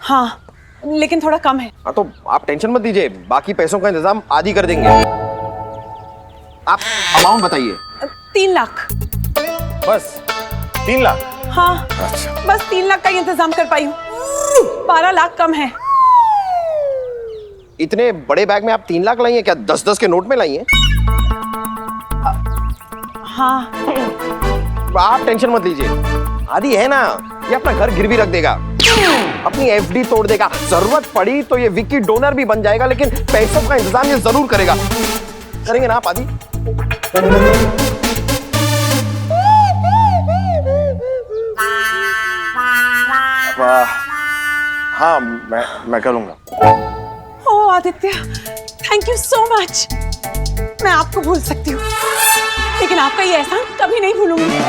हाँ, लेकिन थोड़ा कम है। हाँ तो आप टेंशन मत दीजिए, बाकी पैसों का इंतजाम आदि कर देंगे। आप अमाउंट बताइए। 3 लाख। बस 3 लाख? हाँ, अच्छा। बस 3 लाख का ही इंतजाम कर पाई हूँ। 12 लाख कम है। इतने बड़े बैग में आप 3 लाख लाई हैं क्या? 10-10 के नोट में लाई हैं? हाँ। आप टेंशन मत लीजिए, आदि है ना, ये अपना घर गिरवी रख देगा, अपनी एफडी तोड़ देगा, जरूरत पड़ी तो ये विकी डोनर भी बन जाएगा, लेकिन पैसों का इंतजाम ये जरूर करेगा। करेंगे ना आप आदि? हाँ, मैं करूंगा। ओ Aditya, thank you so much. मैं आपको भूल सकती हूँ, लेकिन आपका ये एहसान कभी नहीं भूलूंगी।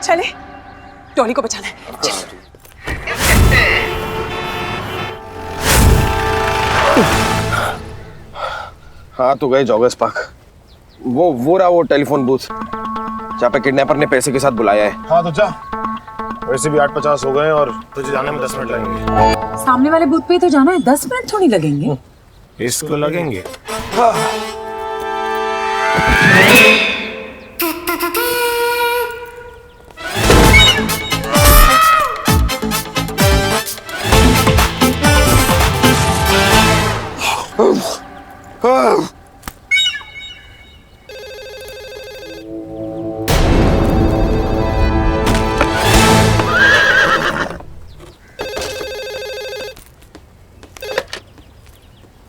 चले, डॉली को बचाना है। चल। हाँ तो गए जॉगर्स पार्क। वो रहा वो टेलीफोन बूथ जहाँ पे किडनैपर ने पैसे के साथ बुलाया है। हाँ तो जा, वैसे भी 8:50 हो गए और तुझे जाने में 10 मिनट लगेंगे। सामने वाले बूथ पे ही तो जाना है, 10 मिनट थोड़ी लगेंगे। इसको लगेंगे।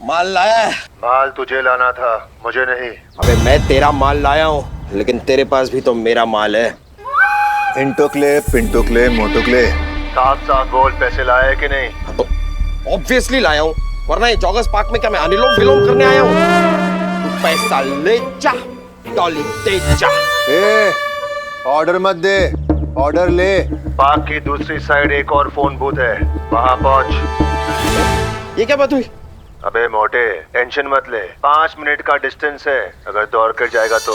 माल लाया है? माल तुझे लाना था, मुझे नहीं। अबे मैं तेरा माल लाया हूँ, लेकिन तेरे पास भी तो मेरा माल है। इंटोक्ले, पिंटोक्ले, मोटोक्ले, साफ साफ बोल, पैसे लाए है कि नहीं? तो ऑब्वियसली लाया हूँ, वरना ये जॉगर्स पार्क में क्या मैं अनुलोम विलोम करने आया हूँ? तू पैसा ले जा, डॉली दे जा। ए, ऑर्डर मत दे, ऑर्डर ले। पार्क की दूसरी साइड एक और फोन बूथ है, वहाँ पहुँच। ये क्या बात हुई? अबे मोटे, टेंशन मत ले, 5 मिनट का डिस्टेंस है, अगर दौड़ कर जाएगा तो।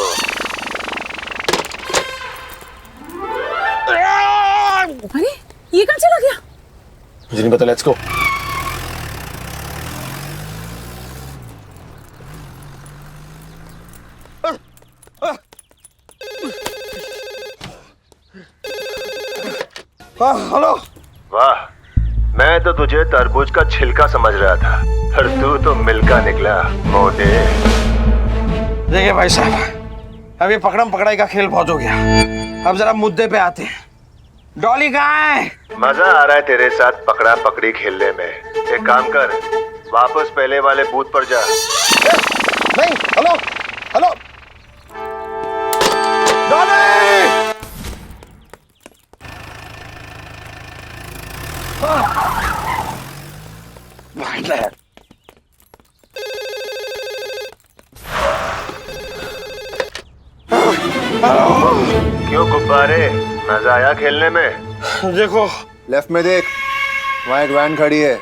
अरे ये कहाँ चला गया? मुझे नहीं पता, लेट्स गो। हेलो। वाह, मैं तो तुझे तरबूज का छिलका समझ रहा था, पर तू तो मिल्का निकला मोटे। देखिए भाई साहब, अभी पकड़म पकड़ाई का खेल बहुत हो गया, अब जरा मुद्दे पे आते हैं। डॉली कहाँ है? मजा आ रहा है तेरे साथ पकड़ा पकड़ी खेलने में। एक काम कर, वापस पहले वाले बूथ पर जा। नहीं, हेलो हेलो डॉली। क्यों गुब्बारे, मजा आया खेलने में? देखो लेफ्ट में देख, वहाँ एक वैन खड़ी है,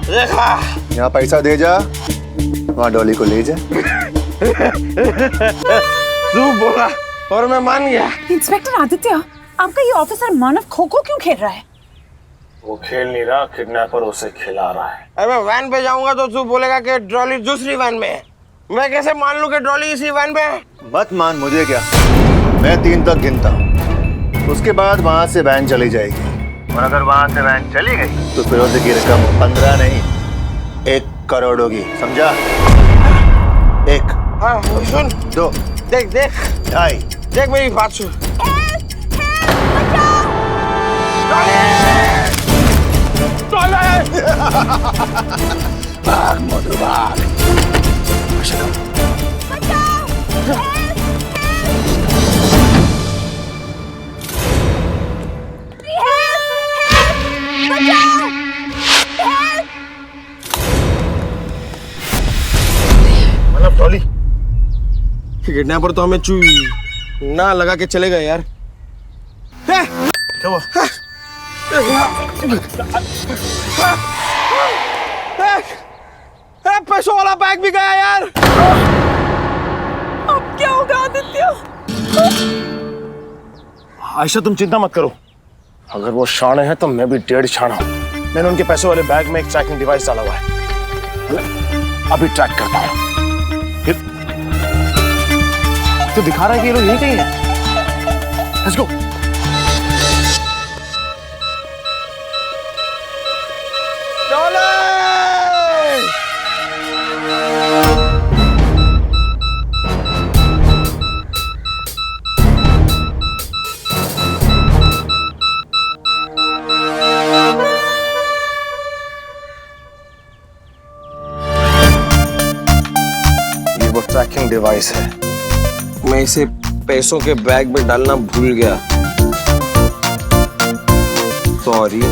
देखा। यहाँ पैसा दे जा, वहाँ डॉली को ले जा। तू बोला और मैं मान गया। इंस्पेक्टर आदित्य, आपका ये ऑफिसर मानव खो-खो क्यों खेल रहा है? वो खेल नहीं रहा, किडनैपर उसे खिला रहा है। अबे वैन पे जाऊंगा तो तू बोलेगा कि डॉली दूसरी वैन में है, मैं कैसे मान लूं कि डॉली इसी वैन पे है? मत मान, मुझे क्या, मैं 3 तक गिनता हूँ, उसके बाद वहाँ से वैन चली जाएगी। और अगर वहाँ से वैन चली गई तो फिरोजे की रकम 15 नहीं 1 करोड़ होगी, समझा? 1, हाँ सुन, 2, देख देख 2.5, देख मेरी बात सुन। भाग मोटू भाग। मतलब डॉली, किडनैपर तो हमें चू ना लगा के चले गए यार। क्या हुआ? पैसों वाला बैग भी गया यार। अब क्या होगा आदित्य? आयशा तुम चिंता मत करो, अगर वो शाणे हैं तो मैं भी 1.5 शाना हूं। मैंने उनके पैसों वाले बैग में एक ट्रैकिंग डिवाइस डाला हुआ है, अभी ट्रैक करता हूं। तो दिखा रहा है कि ये लोग यहीं कहीं हैं। Let's go. ये वो ट्रैकिंग डिवाइस है, मैं इसे पैसों के बैग में डालना भूल गया, सॉरी।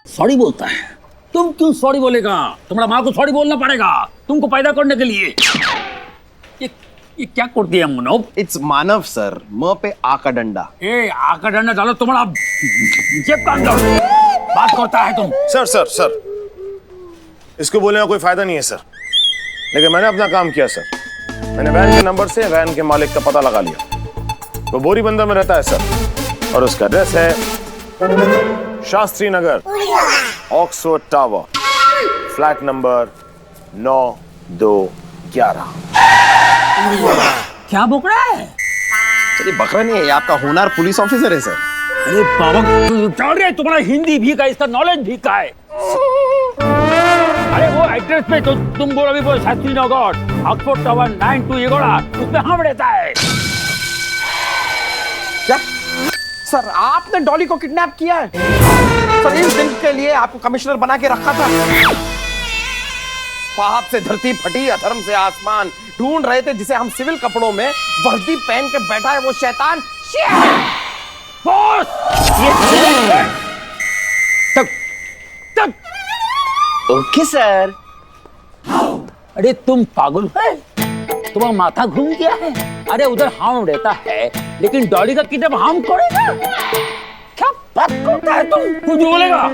सॉरी बोलता है? तुम क्यों सॉरी बोलेगा? तुम्हारा माँ को सॉरी बोलना पड़ेगा तुमको पैदा करने के लिए। ये क्या कर दिया मनोब? इट्स मानव सर, म पे आ का डंडा। ए आ का डंडा डालो तुम्हारा जेब का अंदर। बात करता है तुम? सर सर सर, इसको बोलने का कोई फायदा नहीं है सर, लेकिन मैंने अपना काम किया सर। मैंने वैन के नंबर से वैन के मालिक का पता लगा लिया। वो बोरी बंदर में रहता है सर, और उसका एड्रेस है Shastri Nagar, Oxford tower, flat number 9211। क्या बक रहा है? चलिए बकरा नहीं है, ये आपका होनहार पुलिस ऑफिसर है सर। अरे बाबा जान रहे तुम्हारा हिंदी भी का, इसका नॉलेज भी का है। अरे वो एड्रेस पे तो तुम बोल अभी बोल शास्त्री नगर, ऑक्सफोर्ड टावर 9211, उसमें हम रहता है। क्या सर आपने डॉली को किडनैप किया है? सर इस दिन के लिए आपको कमिश्नर बना के रखा था। पाप से धरती फटी, अधर्म से आसमान, ढूंढ रहे थे जिसे हम सिविल कपड़ों में वर्दी पहन के बैठा है वो शैतान। बॉस ये तक ओके सर। अरे तुम पागल है, तुम्हारा माथा घूम गया है? अरे उधर हम रहता है, लेकिन डॉली का किडनैप हम करेगा? क्या बात करता है तुम? कुछ बोलेगा?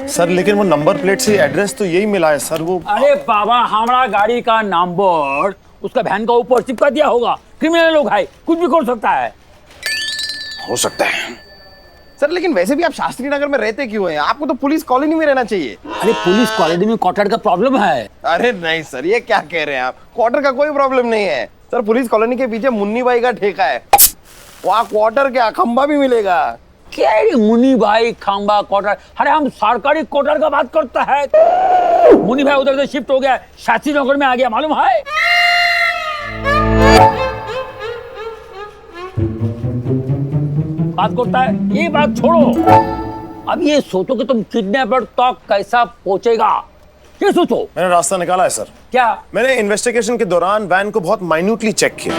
सर लेकिन वो नंबर प्लेट से एड्रेस तो यही मिला है सर। वो अरे बाबा हमारा गाड़ी का नंबर उसका वैन का ऊपर चिपका दिया होगा। क्रिमिनल लोग है, कुछ भी कर सकता है। हो सकता है सर, लेकिन वैसे भी आप शास्त्री नगर में रहते क्यों हैं? आपको तो पुलिस कॉलोनी में रहना चाहिए। अरे पुलिस कॉलोनी में क्वार्टर का प्रॉब्लम है। अरे नहीं सर, ये क्या कह रहे हैं आप? क्वार्टर का कोई प्रॉब्लम नहीं है सर। पुलिस कॉलोनी के पीछे मुन्नी भाई का ठेका है, वहाँ क्वार्टर क्या खंबा भी मिलेगा। क्या मुन्नी भाई खंबा क्वार्टर? अरे हम सरकारी क्वार्टर का बात करता है। मुन्नी भाई उधर से शिफ्ट हो गया, शास्त्री नगर में आ गया, मालूम है? बात करता है, ये बात छोड़ो। अब ये सोचो कि तुम किडनैपर तक कैसा पहुंचेगा, ये सोचो। मैंने रास्ता निकाला है सर। क्या? मैंने इन्वेस्टिगेशन के दौरान वैन को बहुत माइन्यूटली चेक किया,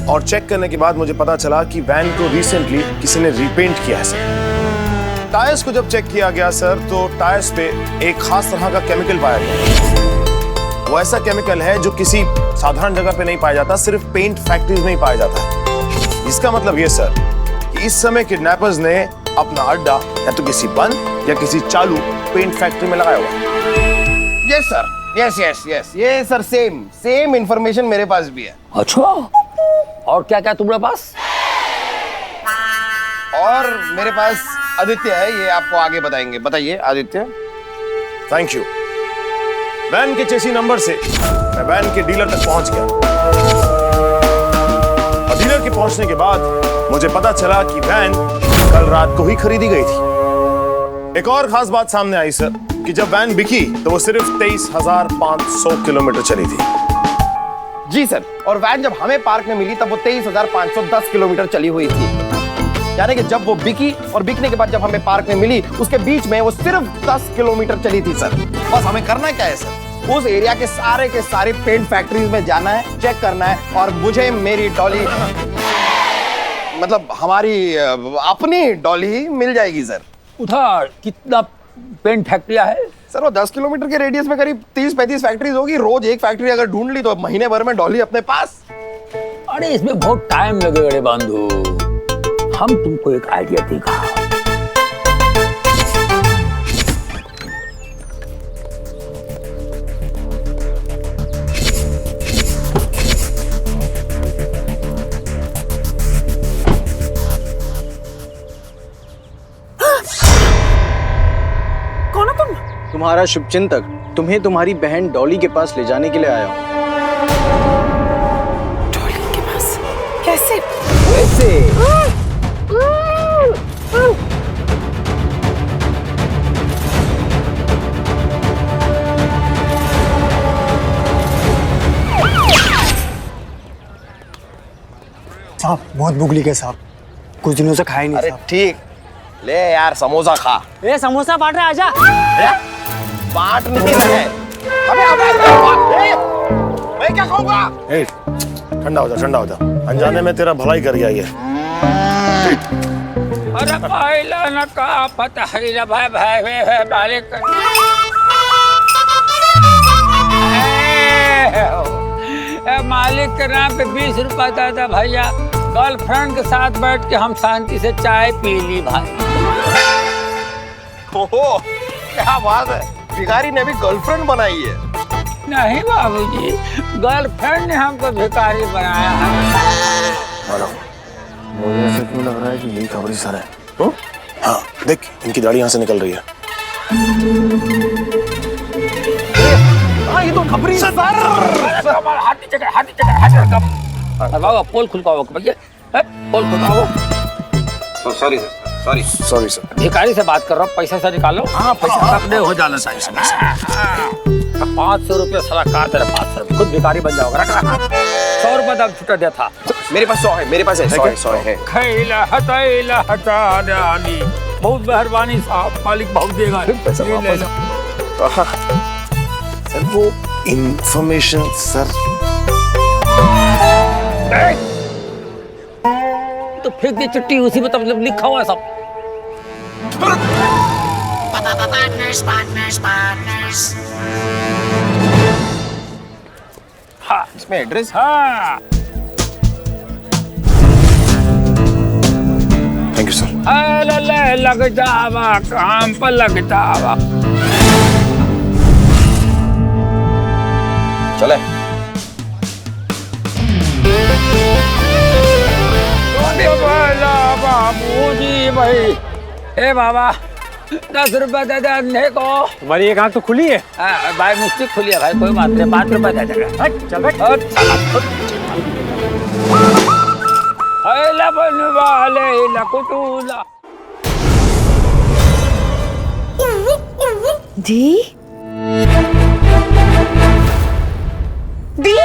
और चेक करने के बाद मुझे पता चला कि वैन को रिसेंटली किसी ने रीपेंट किया है सर। टायर्स को जब चेक किया गया सर, तो टायर्स पे एक खास तरह का केमिकल पाया गया। वो ऐसा केमिकल है जो किसी साधारण जगह पे नहीं पाया जाता, सिर्फ पेंट फैक्ट्रीज में ही पाया जाता है। इसका मतलब ये सर कि इस समय किडनैपर्स ने अपना अड्डा या तो किसी बंद या किसी चालू पेंट फैक्ट्री में लगाया हुआ। Yes sir, yes yes yes, ये सर सेम इंफॉर्मेशन मेरे पास भी है। अच्छा, और क्या क्या तुम्हारे पास? और मेरे पास आदित्य है, ये आपको आगे बताएंगे। बताइए आदित्य। Thank you. वैन के चेसी नंबर से मैं वैन के डीलर तक पहुंच गया, और डीलर के पहुंचने के बाद मुझे पता चला कि वैन कल रात को ही खरीदी गई थी। एक और खास बात सामने आई सर कि जब वैन बिकी तो वो सिर्फ 23,500 किलोमीटर चली थी। जी सर, और वैन जब हमें पार्क में मिली तब वो 23,510 किलोमीटर चली हुई थी। यानी कि जब वो बिकी और बिकने के बाद जब हमें पार्क में मिली, उसके बीच में वो सिर्फ 10 किलोमीटर चली थी सर। बस हमें करना क्या है सर? उस एरिया के सारे पेंट फैक्ट्रीज में जाना है, चेक करना है, और मुझे मेरी डॉली, मतलब हमारी अपनी डॉली मिल जाएगी सर। उधर कितना पेंट फैक्ट्रिया है सर? वो 10 किलोमीटर के रेडियस में करीब 30-35 फैक्ट्रीज होगी। रोज एक फैक्ट्री अगर ढूंढ ली तो महीने भर में डॉली अपने पास। अरे इसमें बहुत टाइम लगेगा रे बंधु, हम तुमको एक आइडिया देगा। कौन हो तुम? तुम्हारा शुभचिंतक, तुम्हें तुम्हारी बहन डॉली के पास ले जाने के लिए आया हूँ। डॉली के पास? कैसे? कैसे? साहब बहुत भूख लगी है साहब, कुछ दिनों से खाया नहीं। अरे ठीक, ले यार समोसा खा। ए समोसा बांट रहा, आजा। बांट नहीं रहा है। अबे मैं क्या खाऊंगा? ठंडा हो जा, अनजाने में तेरा भलाई कर गया ये। अरे पहला न का पता है ना भाई मालिक। मालिक के नाम पे 20 रुपया था भैया, गर्लफ्रेंड के साथ बैठ के हम शांति से चाय पी ली भाई। ओहो, क्या बात है, भिखारी ने भी गर्लफ्रेंड बनाई है। नहीं बाबूजी, गर्लफ्रेंड ने हमको भिखारी बनाया है। मुझे ऐसा क्यों लग रहा है कि यही खबरी सर है? हाँ, देख इनकी दाढ़ी यहाँ से निकल रही है। हाँ, ये तो खबरी सर। हाथ नीचे कर, हाथ नीचे कर, हाथ नीचे कर। बाबा पोल खुलवाओ भैया, पोल खुलवाओ। Sorry sir, sorry sir. भिखारी से बात कर रहा हूँ, पैसा से निकालो। हाँ, पैसा अपने हो जाना चाहिए। 500 रुपये साला कहा तेरे 500 रुपये, खुद भिखारी बन जाओगे। रख रहा 100 रुपये दाम छुट्टा दिया था। मेरे पास 100 है, मेरे पास है 100 है। खैला हटा डाली, बहुत मेहरबानी साहब, मालिक बहुत देगा। ये ले लो। सर वो इंफॉर्मेशन सर। तो फेंक दी चिट्ठी, उसी में तब लिखा हुआ है सब। हाँ, इसमें एड्रेस। हाँ, थैंक यू सर। लग जावा काम पर, लग जावा। चले। बाबूजी भाई, ए बाबा 10 रुपए दे दे अंधे को। तुम्हारी एक आंख तो खुली है। भाई मिस्टेक खुली है भाई, कोई बात नहीं, 5 रुपए दे देगा। चल बैठ। बनवाले लकुटूला। दी दी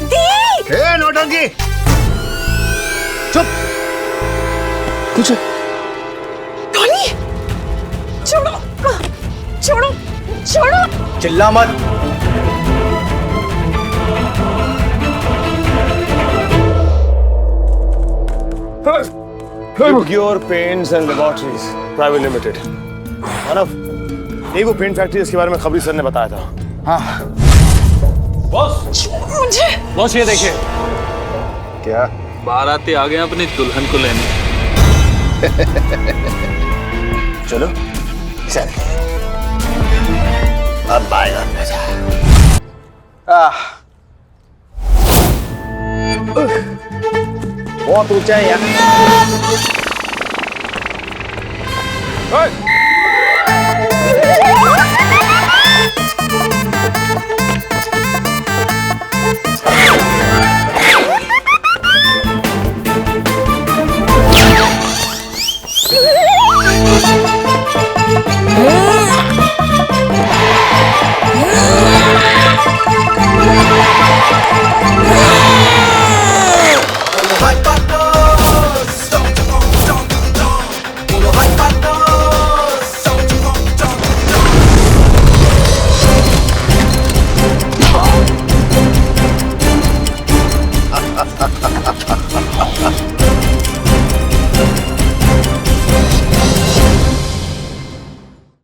दी। नौटंकी चुप। कुछ डॉली, छोड़ो छोड़ो छोड़ो। चिल्ला मत। Pure Paints and Laboratories Private Limited। मानव, यही वो पेंट फैक्ट्री जिसके बारे में खबरी सर ने बताया था। हाँ बॉस, मुझे बॉस ये देखिए, क्या बाराती आ गए अपनी दुल्हन को लेने। चलो चल, अब आएगा मजा। बहुत ऊंचा है यार।